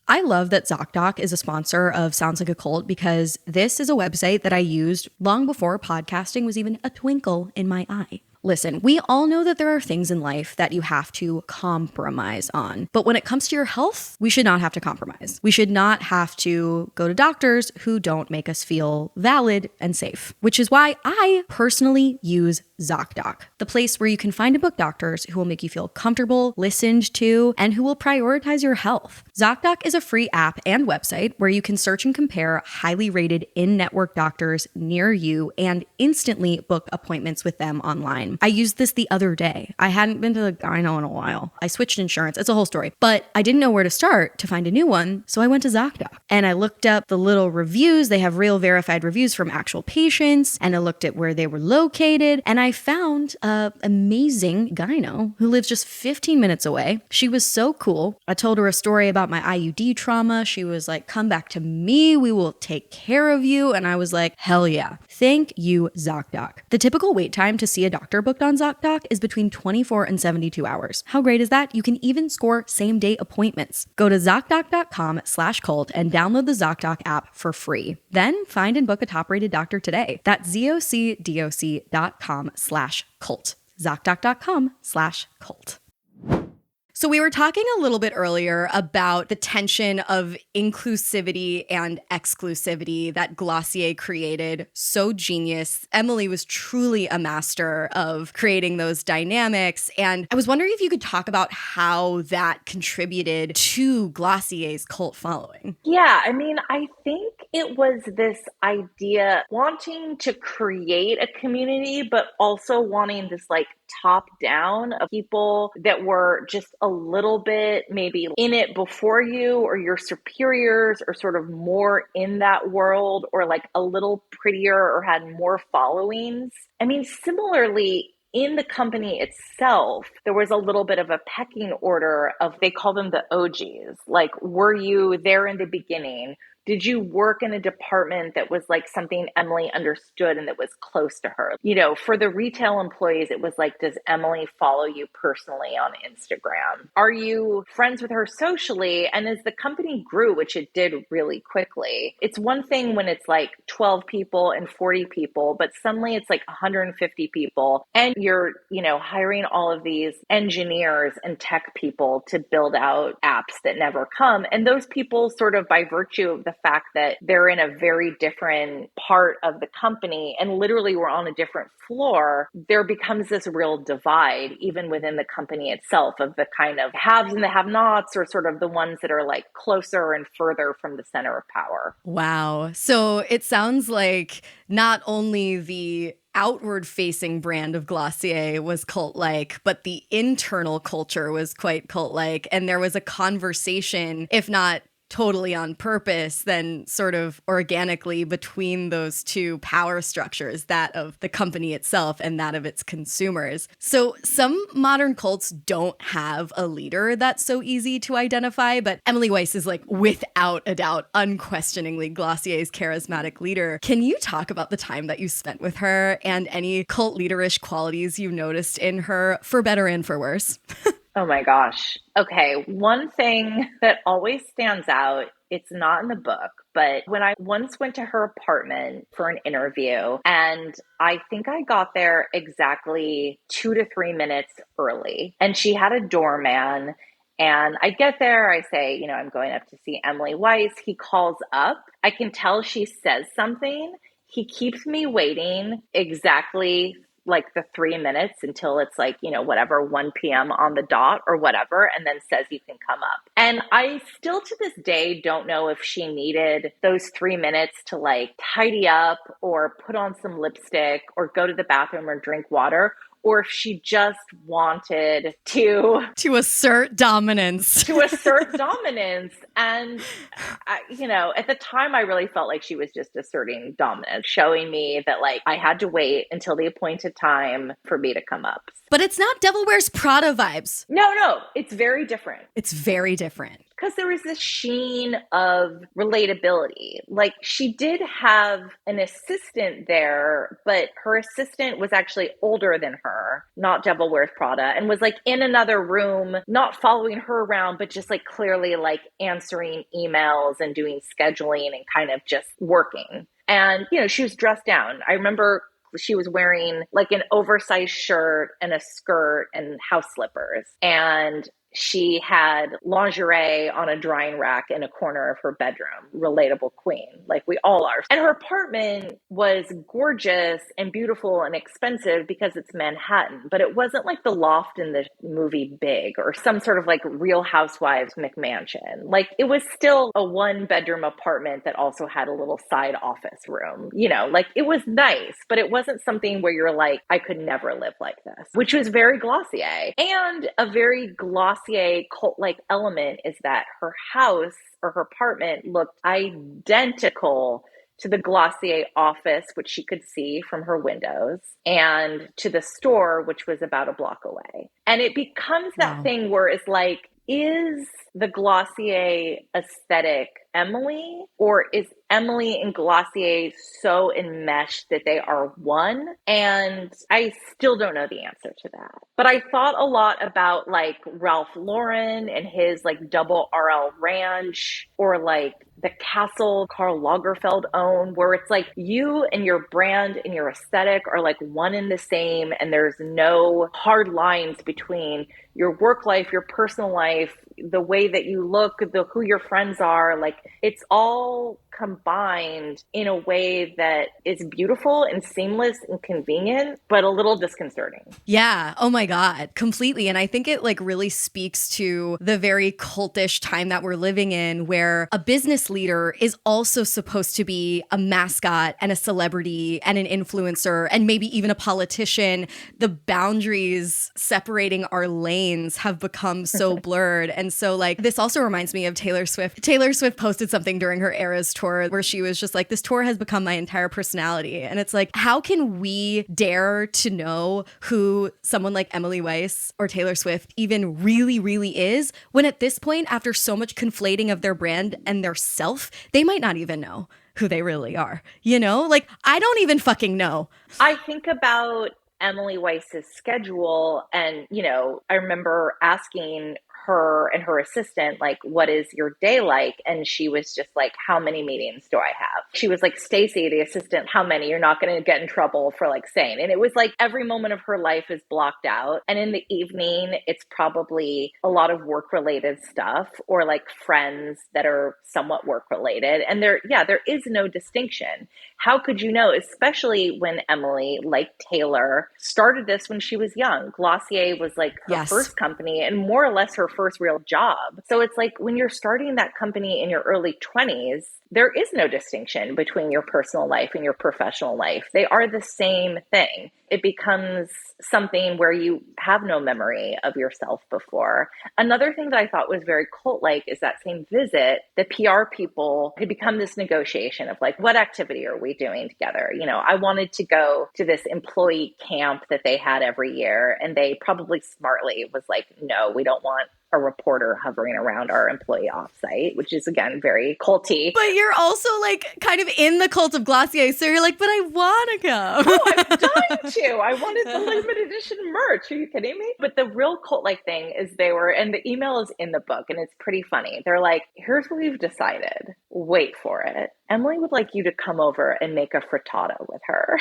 I love that ZocDoc is a sponsor of Sounds Like a Cult, because this is a website that I used long before podcasting was even a twinkle in my eye. Listen, we all know that there are things in life that you have to compromise on. But when it comes to your health, we should not have to compromise. We should not have to go to doctors who don't make us feel valid and safe, which is why I personally use ZocDoc, the place where you can find and book doctors who will make you feel comfortable, listened to, and who will prioritize your health. ZocDoc is a free app and website where you can search and compare highly rated in-network doctors near you and instantly book appointments with them online. I used this the other day. I hadn't been to the gyno in a while. I switched insurance. It's a whole story. But I didn't know where to start to find a new one, so I went to ZocDoc. And I looked up the little reviews. They have real verified reviews from actual patients. And I looked at where they were located. And I found an amazing gyno who lives just 15 minutes away. She was so cool. I told her a story about my IUD trauma. She was like, come back to me. We will take care of you. And I was like, hell yeah. Thank you, ZocDoc. The typical wait time to see a doctor booked on ZocDoc is between 24 and 72 hours. How great is that? You can even score same-day appointments. Go to ZocDoc.com/cult and download the ZocDoc app for free. Then find and book a top-rated doctor today. That's ZocDoc.com/cult. ZocDoc.com/cult. So we were talking a little bit earlier about the tension of inclusivity and exclusivity that Glossier created. So genius. Emily was truly a master of creating those dynamics. And I was wondering if you could talk about how that contributed to Glossier's cult following. Yeah, I mean, I think it was this idea wanting to create a community, but also wanting this like top down of people that were just a little bit maybe in it before you or your superiors or sort of more in that world or like a little prettier or had more followings. I mean, similarly, in the company itself, there was a little bit of a pecking order of, they call them the OGs. Like, were you there in the beginning? Did you work in a department that was like something Emily understood and that was close to her? You know, for the retail employees, it was like, does Emily follow you personally on Instagram? Are you friends with her socially? And as the company grew, which it did really quickly, it's one thing when it's like 12 people and 40 people, but suddenly it's like 150 people. And you're, you know, hiring all of these engineers and tech people to build out apps that never come. And those people sort of by virtue of the fact that they're in a very different part of the company and literally we're on a different floor, there becomes this real divide even within the company itself of the kind of haves and the have-nots, or sort of the ones that are like closer and further from the center of power. Wow. So it sounds like not only the outward facing brand of Glossier was cult-like, but the internal culture was quite cult-like. And there was a conversation, if not totally on purpose, then sort of organically between those two power structures, that of the company itself and that of its consumers. So some modern cults don't have a leader that's so easy to identify, but Emily Weiss is like without a doubt, unquestioningly Glossier's charismatic leader. Can you talk about the time that you spent with her and any cult leaderish qualities you noticed in her, for better and for worse? Oh my gosh. Okay. One thing that always stands out, it's not in the book, but when I once went to her apartment for an interview, and I think I got there exactly 2 to 3 minutes early, and she had a doorman. And I get there, I say, I'm going up to see Emily Weiss. He calls up. I can tell she says something. He keeps me waiting exactly like the 3 minutes until it's like, whatever, 1 p.m. on the dot or whatever, and then says you can come up. And I still to this day don't know if she needed those 3 minutes to like tidy up or put on some lipstick or go to the bathroom or drink water, or if she just wanted to assert dominance. And, at the time, I really felt like she was just asserting dominance, showing me that like I had to wait until the appointed time for me to come up. But it's not Devil Wears Prada vibes. No, it's very different. It's very different. Because there was this sheen of relatability. Like she did have an assistant there, but her assistant was actually older than her, not Devil Wears Prada, and was like in another room, not following her around, but just like clearly like answering emails and doing scheduling and kind of just working. And, she was dressed down. I remember she was wearing like an oversized shirt and a skirt and house slippers. And she had lingerie on a drying rack in a corner of her bedroom. Relatable queen, like we all are. And her apartment was gorgeous and beautiful and expensive because it's Manhattan, but it wasn't like the loft in the movie Big or some sort of like Real Housewives McMansion. Like it was still a 1-bedroom apartment that also had a little side office room. Like it was nice, but it wasn't something where you're like, I could never live like this, which was very Glossier. And a very Glossier cult-like element is that her house or her apartment looked identical to the Glossier office, which she could see from her windows, and to the store, which was about a block away. And it becomes that thing where it's like, is the Glossier aesthetic Emily, or is Emily and Glossier so enmeshed that they are one? And I still don't know the answer to that. But I thought a lot about like Ralph Lauren and his like double RL ranch, or like the castle Karl Lagerfeld owned, where it's like you and your brand and your aesthetic are like one and the same, and there's no hard lines between your work life, your personal life, the way that you look, who your friends are. Like it's all combined in a way that is beautiful and seamless and convenient, but a little disconcerting. Yeah. Oh my God. Completely. And I think it like really speaks to the very cultish time that we're living in, where a business leader is also supposed to be a mascot and a celebrity and an influencer and maybe even a politician. The boundaries separating our lanes have become so blurred. And so like this also reminds me of Taylor Swift. Taylor Swift posted something during her Eras tour where she was just like, this tour has become my entire personality. And it's like, how can we dare to know who someone like Emily Weiss or Taylor Swift even really, really is, when at this point, after so much conflating of their brand and their self, they might not even know who they really are. Like I don't even fucking know. I think about Emily Weiss's schedule, and I remember asking her and her assistant, like, what is your day like? And she was just like, how many meetings do I have? She was like, Stacy, the assistant, how many? You're not going to get in trouble for like saying. And it was like every moment of her life is blocked out. And in the evening, it's probably a lot of work related stuff, or like friends that are somewhat work related. And there is no distinction. How could you know, especially when Emily, like Taylor, started this when she was young? Glossier was like her first company and more or less her first real job. So it's like when you're starting that company in your early 20s, there is no distinction between your personal life and your professional life. They are the same thing. it becomes something where you have no memory of yourself before. Another thing that I thought was very cult-like is that same visit, the PR people had become this negotiation of like, what activity are we doing together? You know, I wanted to go to this employee camp that they had every year, and they probably smartly was like, no, we don't want a reporter hovering around our employee offsite, which is again very culty. But you're also like kind of in the Cult of Glossier, so you're like, but I want to go. Oh, I'm dying to. I wanted the limited edition merch. Are you kidding me? But the real cult-like thing is and the email is in the book, and it's pretty funny. They're like, here's what we've decided. Wait for it. Emily would like you to come over and make a frittata with her.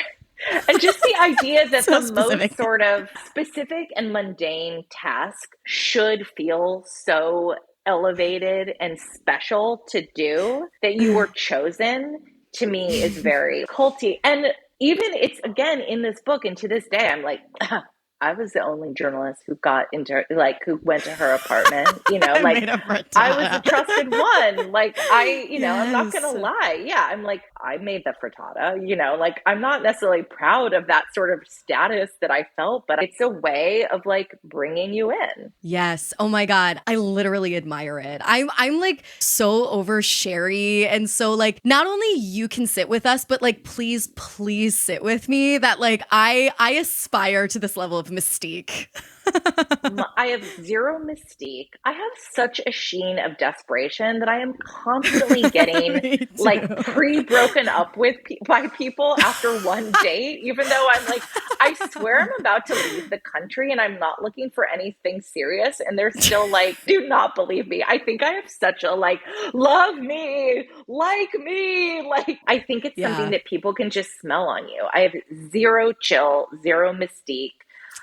And just the idea that So the specific. most sort of specific and mundane task should feel so elevated and special to do that you were chosen, to me is very culty. And even it's again in this book, and to this day, I'm like, I was the only journalist who got into who went to her apartment, you know, I like made a frittata. I was the trusted one. Like I'm not Yes. going to lie. Yeah. I'm like, I made the frittata, you know, like I'm not necessarily proud of that sort of status that I felt, but it's a way of like bringing you in. Yes. Oh my God. I literally admire it. I'm like so over Sherry. And so like not only you can sit with us, but like please sit with me, that like I aspire to this level of mystique. I have zero mystique. I have such a sheen of desperation that I am constantly getting like pre-broken up with by people after one date, even though I'm like, I swear I'm about to leave the country and I'm not looking for anything serious. And they're still like, do not believe me. I think I have such a like, love me, like me. Like, I think it's something that people can just smell on you. I have zero chill, zero mystique.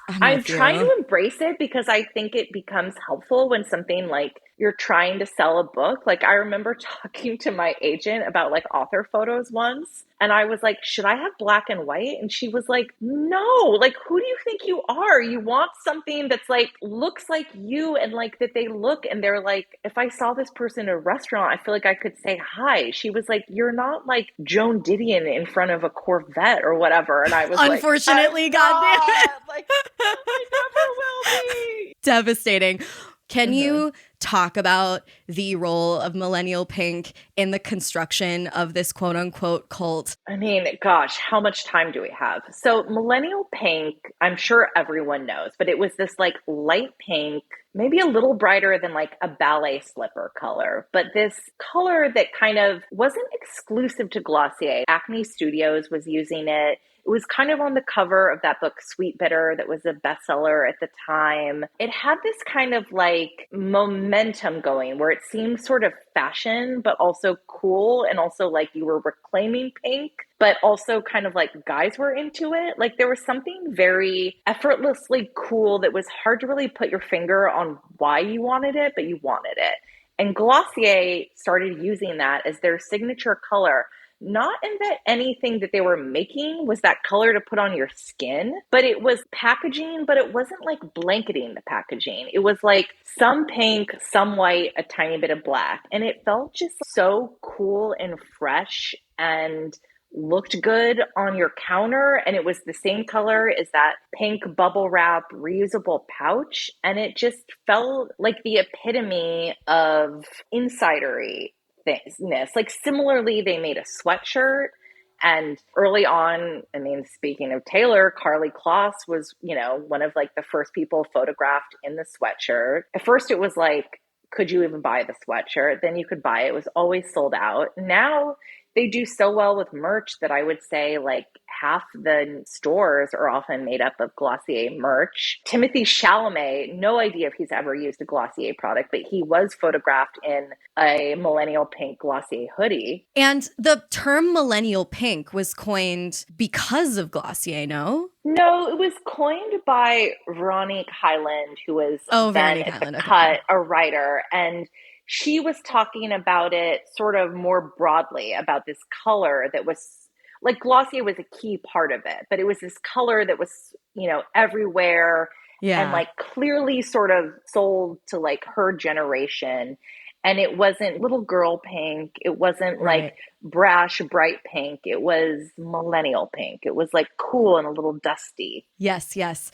I'm trying to embrace it because I think it becomes helpful when something like you're trying to sell a book. Like I remember talking to my agent about like author photos once, and I was like, should I have black and white? And she was like, no, like who do you think you are? You want something that's like looks like you, and like that they look and they're like, if I saw this person in a restaurant, I feel like I could say hi. She was like, you're not like Joan Didion in front of a Corvette or whatever. And I was unfortunately, like, goddamn it. like, I never will be. Devastating. Can you talk about the role of millennial pink in the construction of this quote unquote cult? I mean, gosh, how much time do we have? So millennial pink, I'm sure everyone knows, but it was this like light pink, maybe a little brighter than like a ballet slipper color, but this color that kind of wasn't exclusive to Glossier. Acne Studios was using it. It was kind of on the cover of that book, Sweet Bitter, that was a bestseller at the time. It had this kind of like momentum going where it seemed sort of fashion, but also cool. And also like you were reclaiming pink, but also kind of like guys were into it. Like there was something very effortlessly cool that was hard to really put your finger on why you wanted it, but you wanted it. And Glossier started using that as their signature color. Not in that anything that they were making was that color to put on your skin, but it was packaging, but it wasn't like blanketing the packaging. It was like some pink, some white, a tiny bit of black. And it felt just so cool and fresh and looked good on your counter. And it was the same color as that pink bubble wrap reusable pouch. And it just felt like the epitome of insidery thingness. Like similarly, they made a sweatshirt. And early on, I mean, speaking of Taylor, Karlie Kloss was, you know, one of like the first people photographed in the sweatshirt. At first it was like, could you even buy the sweatshirt? Then you could buy it. It was always sold out. Now they do so well with merch that I would say like half the stores are often made up of Glossier merch. Timothée Chalamet, no idea if he's ever used a Glossier product, but he was photographed in a millennial pink Glossier hoodie. And the term millennial pink was coined because of Glossier, no? No, it was coined by Veronique Hyland, who was then at the Cut, a writer, and she was talking about it sort of more broadly about this color that was like Glossier was a key part of it, but it was this color that was, you know, everywhere and like clearly sort of sold to like her generation. And it wasn't little girl pink. It wasn't like Right. brash, bright pink. It was millennial pink. It was like cool and a little dusty. Yes, yes.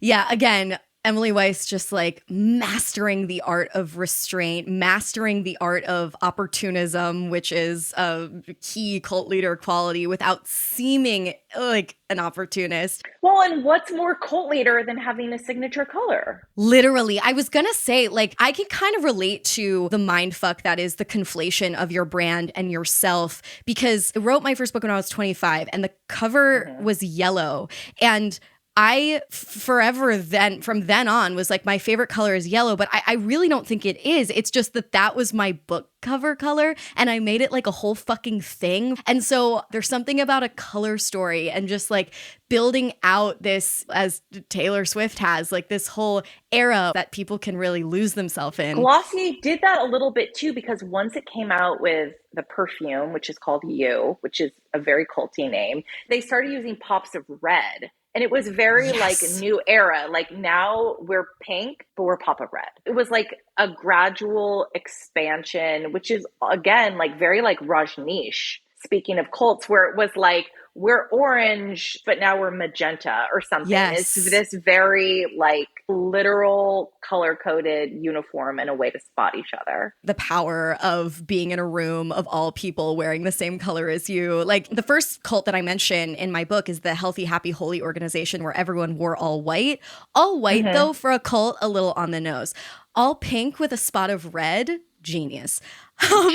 Yeah, again, Emily Weiss just like mastering the art of restraint, mastering the art of opportunism, which is a key cult leader quality without seeming like an opportunist. Well, and what's more cult leader than having a signature color? Literally, I was gonna say, like, I can kind of relate to the mind fuck that is the conflation of your brand and yourself, because I wrote my first book when I was 25 and the cover was yellow. And I forever then, from then on, was like, my favorite color is yellow, but I really don't think it is. It's just that that was my book cover color and I made it like a whole fucking thing. And so there's something about a color story and just like building out this, as Taylor Swift has, like this whole era that people can really lose themselves in. Glossy did that a little bit too, because once it came out with the perfume, which is called You, which is a very culty name, they started using pops of red. And it was very like new era. Like now we're pink, but we're pop of red. It was like a gradual expansion, which is again like very like Rajneesh. Speaking of cults, where it was like we're orange, but now we're magenta or something. Yes. It's this very like literal color coded uniform and a way to spot each other. The power of being in a room of all people wearing the same color as you. Like the first cult that I mention in my book is the Healthy, Happy, Holy organization where everyone wore all white. All white, though, for a cult, a little on the nose. All pink with a spot of red, genius.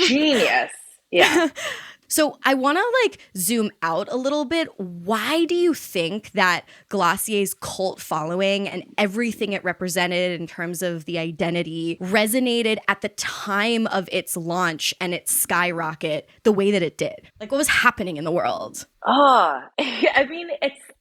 Genius. Yeah. So I want to like zoom out a little bit. Why do you think that Glossier's cult following and everything it represented in terms of the identity resonated at the time of its launch and its skyrocket the way that it did? Like what was happening in the world? I mean,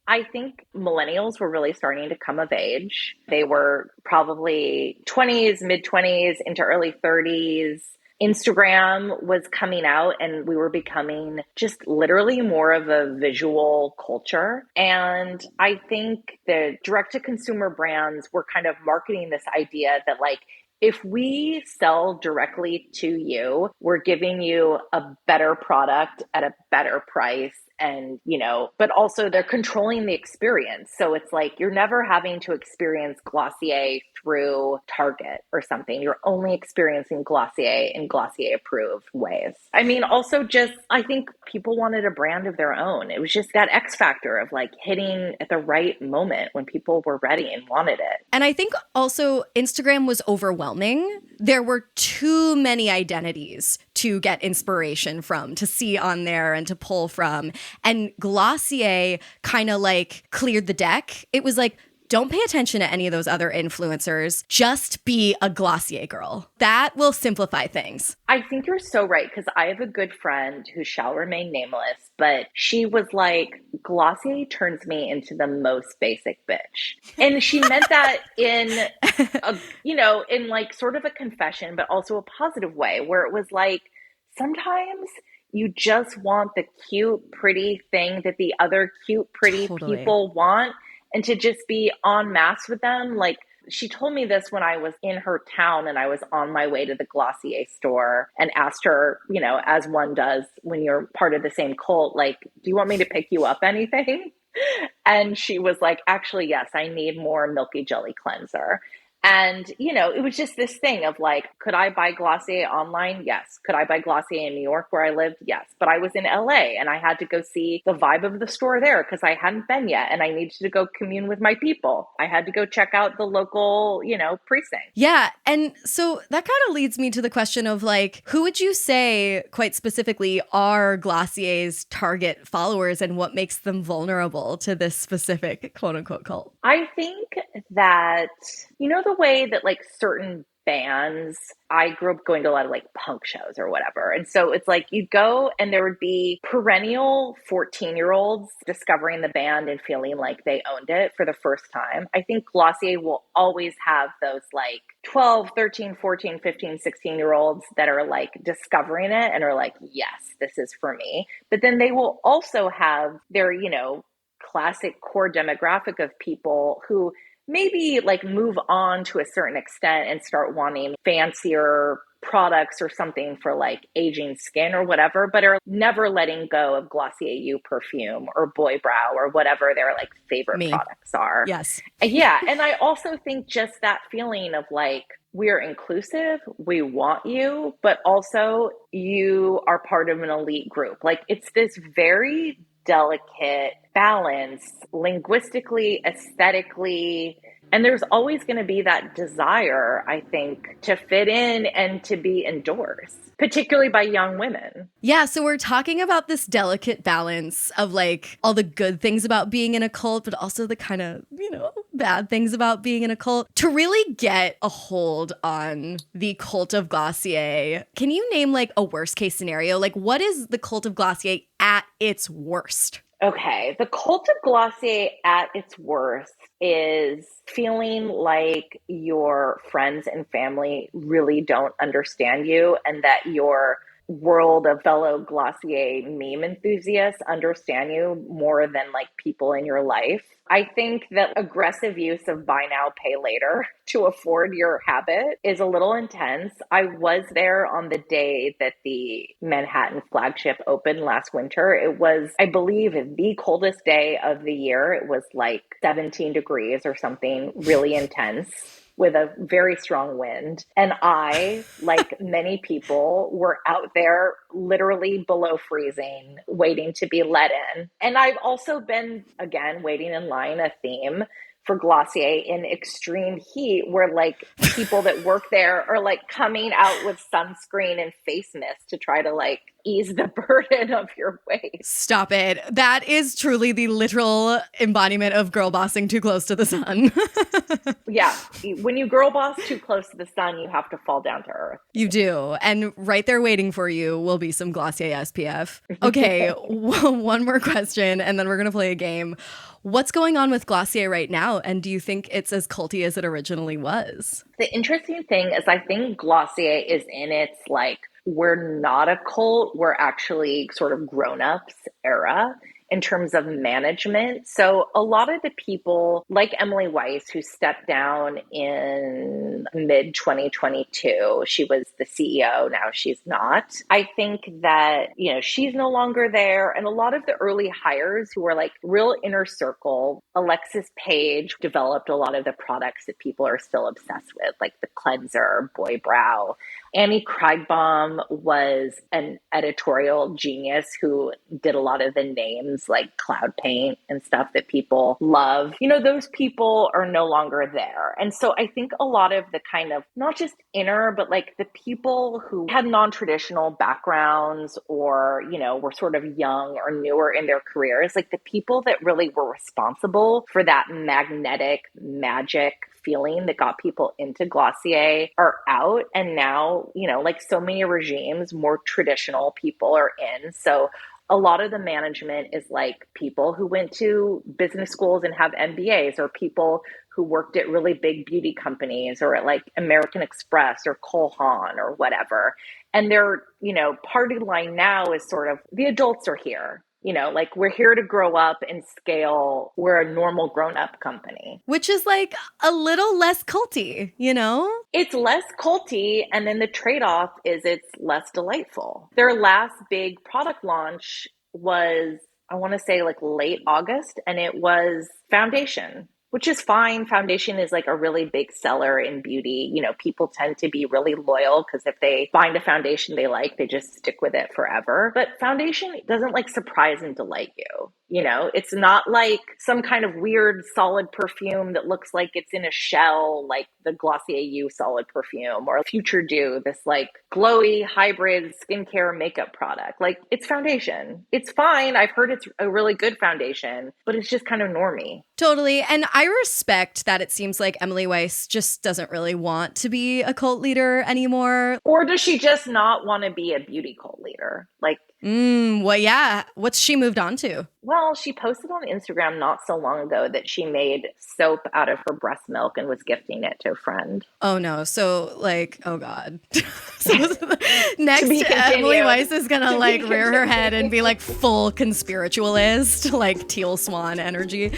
I think millennials were really starting to come of age. They were probably 20s, mid 20s into early 30s. Instagram was coming out and we were becoming just literally more of a visual culture. And I think the direct to consumer brands were kind of marketing this idea that like, if we sell directly to you, we're giving you a better product at a better price. And, you know, but also they're controlling the experience. So it's like you're never having to experience Glossier through Target or something. You're only experiencing Glossier in Glossier approved ways. I mean, also just, I think people wanted a brand of their own. It was just that X factor of like hitting at the right moment when people were ready and wanted it. And I think also Instagram was overwhelming. There were too many identities to get inspiration from, to see on there and to pull from. And Glossier kind of like cleared the deck. It was like, don't pay attention to any of those other influencers. Just be a Glossier girl. That will simplify things. I think you're so right, because I have a good friend who shall remain nameless, but she was like, Glossier turns me into the most basic bitch. And she meant that in, in like sort of a confession, but also a positive way, where it was like, sometimes you just want the cute, pretty thing that the other cute, pretty people want. And to just be en masse with them. Like she told me this when I was in her town and I was on my way to the Glossier store and asked her, you know, as one does when you're part of the same cult, like, do you want me to pick you up anything? And she was like, actually, yes, I need more Milky Jelly cleanser. And, you know, it was just this thing of like, could I buy Glossier online? Yes. Could I buy Glossier in New York where I lived? Yes. But I was in LA and I had to go see the vibe of the store there because I hadn't been yet and I needed to go commune with my people. I had to go check out the local, you know, precinct. Yeah. And so that kind of leads me to the question of like, who would you say quite specifically are Glossier's target followers and what makes them vulnerable to this specific quote unquote cult? I think that, you know, the way that like certain bands, I grew up going to a lot of like punk shows or whatever. And so it's like you'd go and there would be perennial 14-year-olds discovering the band and feeling like they owned it for the first time. I think Glossier will always have those like 12, 13, 14, 15, 16-year-olds that are like discovering it and are like, yes, this is for me. But then they will also have their, you know, classic core demographic of people who maybe like move on to a certain extent and start wanting fancier products or something for like aging skin or whatever, but are never letting go of Glossier You perfume or Boy Brow or whatever their like favorite Me. products are. Yes. Yeah. And I also think just that feeling of like, we're inclusive, we want you, but also you are part of an elite group. Like it's this very delicate balance linguistically, aesthetically. And there's always going to be that desire, I think, to fit in and to be endorsed, particularly by young women. Yeah, so we're talking about this delicate balance of like all the good things about being in a cult, but also the kind of, bad things about being in a cult. To really get a hold on the Cult of Glossier, can you name like a worst case scenario? Like what is the Cult of Glossier at its worst? Okay, the Cult of Glossier at its worst is feeling like your friends and family really don't understand you and that your world of fellow Glossier meme enthusiasts understand you more than like people in your life. I think that aggressive use of buy now, pay later to afford your habit is a little intense. I was there on the day that the Manhattan flagship opened last winter. It was, I believe, the coldest day of the year. It was like 17 degrees or something really intense, with a very strong wind. And I, like many people, were out there literally below freezing, waiting to be let in. And I've also been, again, waiting in line, a theme for Glossier in extreme heat, where like people that work there are like coming out with sunscreen and face mist to try to like ease the burden of your weight. Stop it. That is truly the literal embodiment of girl bossing too close to the sun. Yeah. When you girl boss too close to the sun, you have to fall down to earth. You do. And right there waiting for you will be some Glossier SPF. Okay, one more question, and then we're going to play a game. What's going on with Glossier right now? And do you think it's as culty as it originally was? The interesting thing is I think Glossier is in its like, we're not a cult, we're actually sort of grown-ups era in terms of management. So a lot of the people like Emily Weiss, who stepped down in mid 2022, she was the CEO, now she's not. I think that, she's no longer there. And a lot of the early hires who were like real inner circle, Alexis Page developed a lot of the products that people are still obsessed with, like the cleanser, Boy Brow. Annie Kreigbaum was an editorial genius who did a lot of the names like Cloud Paint and stuff that people love. Those people are no longer there. And so I think a lot of the kind of not just inner, but like the people who had non-traditional backgrounds or, were sort of young or newer in their careers, like the people that really were responsible for that magnetic magic feeling that got people into Glossier are out. And now, like so many regimes, more traditional people are in. So a lot of the management is like people who went to business schools and have MBAs, or people who worked at really big beauty companies or at like American Express or Cole Haan or whatever. And their, party line now is sort of the adults are here. Like we're here to grow up and scale. We're a normal grown-up company. Which is like a little less culty, It's less culty, and then the trade-off is it's less delightful. Their last big product launch was, I want to say like late August, and it was foundation, which is fine. Foundation is like a really big seller in beauty. People tend to be really loyal because if they find a foundation they like, they just stick with it forever. But foundation doesn't like surprise and delight you. It's not like some kind of weird solid perfume that looks like it's in a shell, like the Glossier You solid perfume or Future Dew, this like glowy hybrid skincare makeup product. Like it's foundation. It's fine. I've heard it's a really good foundation, but it's just kind of normie. Totally. And I respect that it seems like Emily Weiss just doesn't really want to be a cult leader anymore. Or does she just not want to be a beauty cult leader? Like, well, yeah. What's she moved on to? Well, she posted on Instagram not so long ago that she made soap out of her breast milk and was gifting it to a friend. Oh, no. So, like, oh, God. So next, Emily Weiss is going to, like, rear her head and be, like, full conspiritualist, like, Teal Swan energy.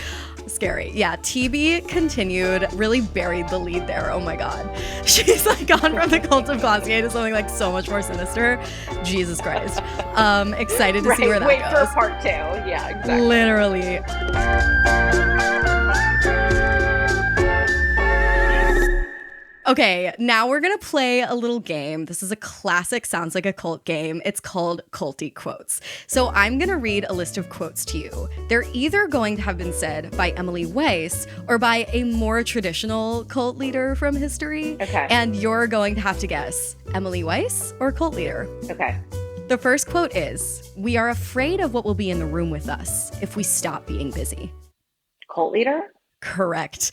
scary. Yeah, TB continued, really buried the lead there. Oh my God. She's like gone from the Cult of Glossier to something like so much more sinister. Jesus Christ. Excited to see where that Wait goes. for part 2. Yeah, exactly. Literally. Okay, now we're going to play a little game. This is a classic, sounds like a cult game. It's called Culty Quotes. So I'm going to read a list of quotes to you. They're either going to have been said by Emily Weiss or by a more traditional cult leader from history. Okay. And you're going to have to guess Emily Weiss or cult leader. Okay. The first quote is, "We are afraid of what will be in the room with us if we stop being busy." Cult leader? Correct.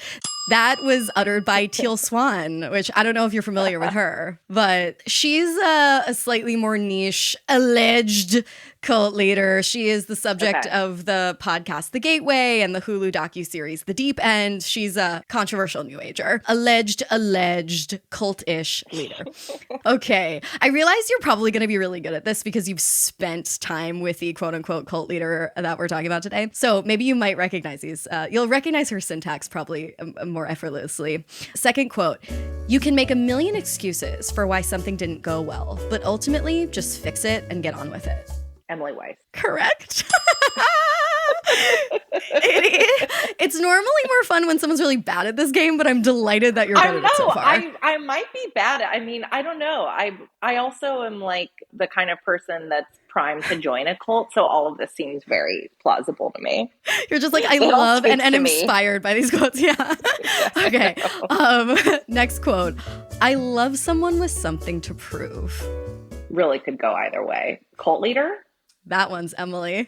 That was uttered by Teal Swan, which I don't know if you're familiar with her, but she's a slightly more niche, alleged cult leader. She is the subject of the podcast The Gateway and the Hulu docuseries The Deep End. She's a controversial new ager. Alleged, cult-ish leader. Okay. I realize you're probably going to be really good at this because you've spent time with the quote-unquote cult leader that we're talking about today. So maybe you might recognize these. You'll recognize her syntax probably more effortlessly. Second quote, "You can make a million excuses for why something didn't go well, but ultimately just fix it and get on with it." Emily Weiss. Correct. It's normally more fun when someone's really bad at this game, but I'm delighted that you're good at it so far. I might be bad at, I mean, I don't know. I also am like the kind of person that's primed to join a cult, so all of this seems very plausible to me. You're just like, I love and inspired by these quotes. Yeah. Okay. Next quote. "I love someone with something to prove." Really could go either way. Cult leader? That one's Emily.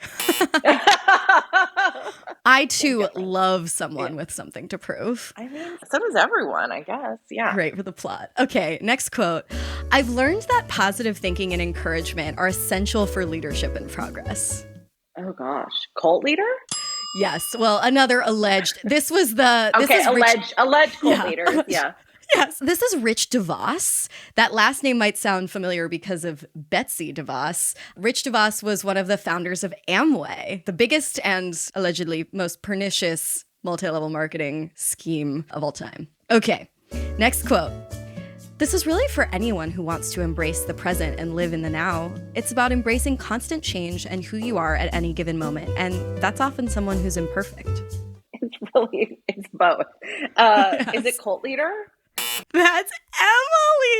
I too love someone with something to prove. I mean, so does everyone, I guess. Yeah. Great for the plot. Okay, next quote. "I've learned that positive thinking and encouragement are essential for leadership and progress." Oh gosh. Cult leader? Yes. Well, another alleged. This was the alleged cult leaders. Yeah. Yes, this is Rich DeVos. That last name might sound familiar because of Betsy DeVos. Rich DeVos was one of the founders of Amway, the biggest and allegedly most pernicious multi-level marketing scheme of all time. Okay, next quote. "This is really for anyone who wants to embrace the present and live in the now. It's about embracing constant change and who you are at any given moment, and that's often someone who's imperfect." It's both. Yes. Is it cult leader? That's Emily!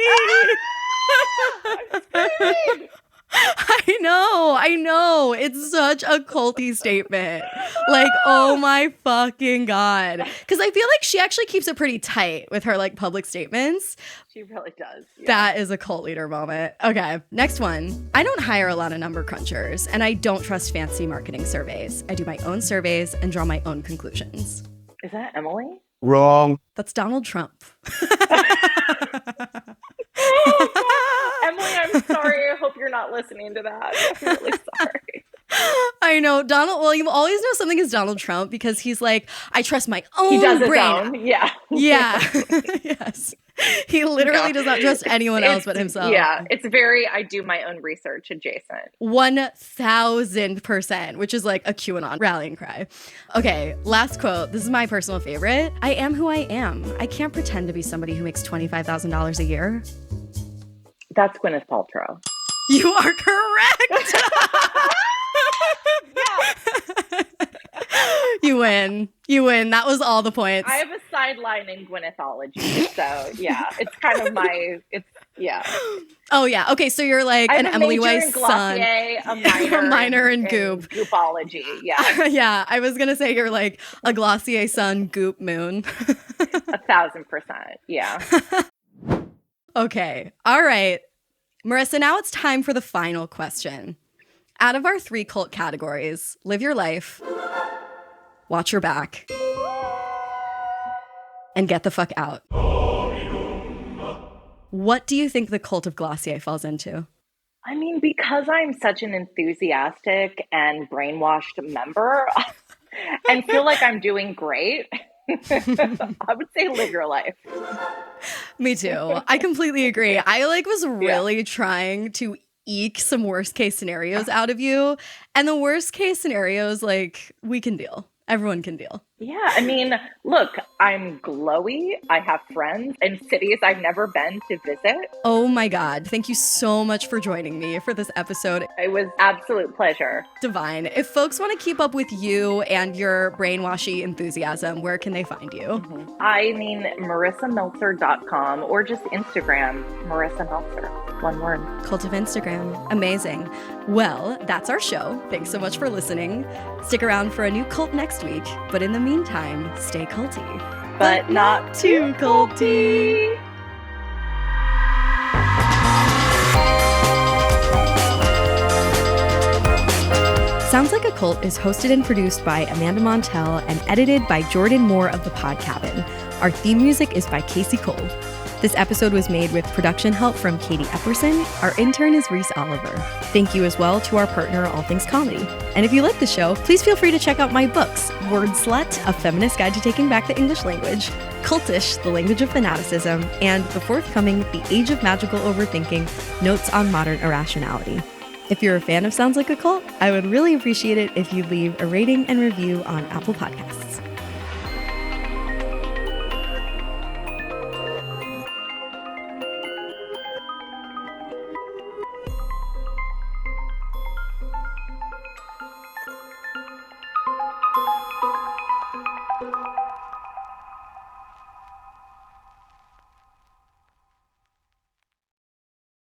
I know. It's such a culty statement. Like, oh my fucking God. Because I feel like she actually keeps it pretty tight with her like public statements. She really does. Yeah. That is a cult leader moment. Okay, next one. "I don't hire a lot of number crunchers, and I don't trust fancy marketing surveys. I do my own surveys and draw my own conclusions." Is that Emily? Wrong. That's Donald Trump. Emily, I'm sorry. I hope you're not listening to that. I'm really sorry. I know. Well, you always know something is Donald Trump because he's like, I trust my own He does brain. his own. Yeah. Yeah. Yes. He literally does not trust anyone else but himself. Yeah. It's very, I do my own research adjacent. 1000%, which is like a QAnon rallying cry. Okay, last quote. This is my personal favorite. "I am who I am. I can't pretend to be somebody who makes $25,000 a year." That's Gwyneth Paltrow. You are correct. Yeah. You win. That was all the points. I have a sideline in Gwynethology, so yeah, it's kind of yeah. Oh yeah. Okay, so you're like an Emily Weiss son, a minor in goop. Goopology. Yeah. Yeah, I was gonna say you're like a Glossier son, goop moon. 1,000%. Yeah. Okay. All right, Marissa. Now it's time for the final question. Out of our 3 cult categories, live your life, watch your back, and get the fuck out. What do you think the Cult of Glossier falls into? I mean, because I'm such an enthusiastic and brainwashed member and feel like I'm doing great, I would say live your life. Me too. I completely agree. I was really trying to eke some worst case scenarios out of you. And the worst case scenarios, we can deal. Everyone can deal. Yeah, I mean, look, I'm glowy. I have friends in cities I've never been to visit. Oh my God. Thank you so much for joining me for this episode. It was absolute pleasure. Divine. If folks want to keep up with you and your brainwashy enthusiasm, where can they find you? I mean, marisameltzer.com or just Instagram, Marisa Meltzer. One word. Cult of Instagram. Amazing. Well, that's our show. Thanks so much for listening. Stick around for a new cult next week. But in the meantime, stay culty. But not too culty. Sounds Like a Cult is hosted and produced by Amanda Montell and edited by Jordan Moore of The Pod Cabin. Our theme music is by Casey Cole. This episode was made with production help from Katie Epperson. Our intern is Reese Oliver. Thank you as well to our partner, All Things Comedy. And if you like the show, please feel free to check out my books, Word Slut, A Feminist Guide to Taking Back the English Language, Cultish, The Language of Fanaticism, and the forthcoming The Age of Magical Overthinking, Notes on Modern Irrationality. If you're a fan of Sounds Like a Cult, I would really appreciate it if you leave a rating and review on Apple Podcasts.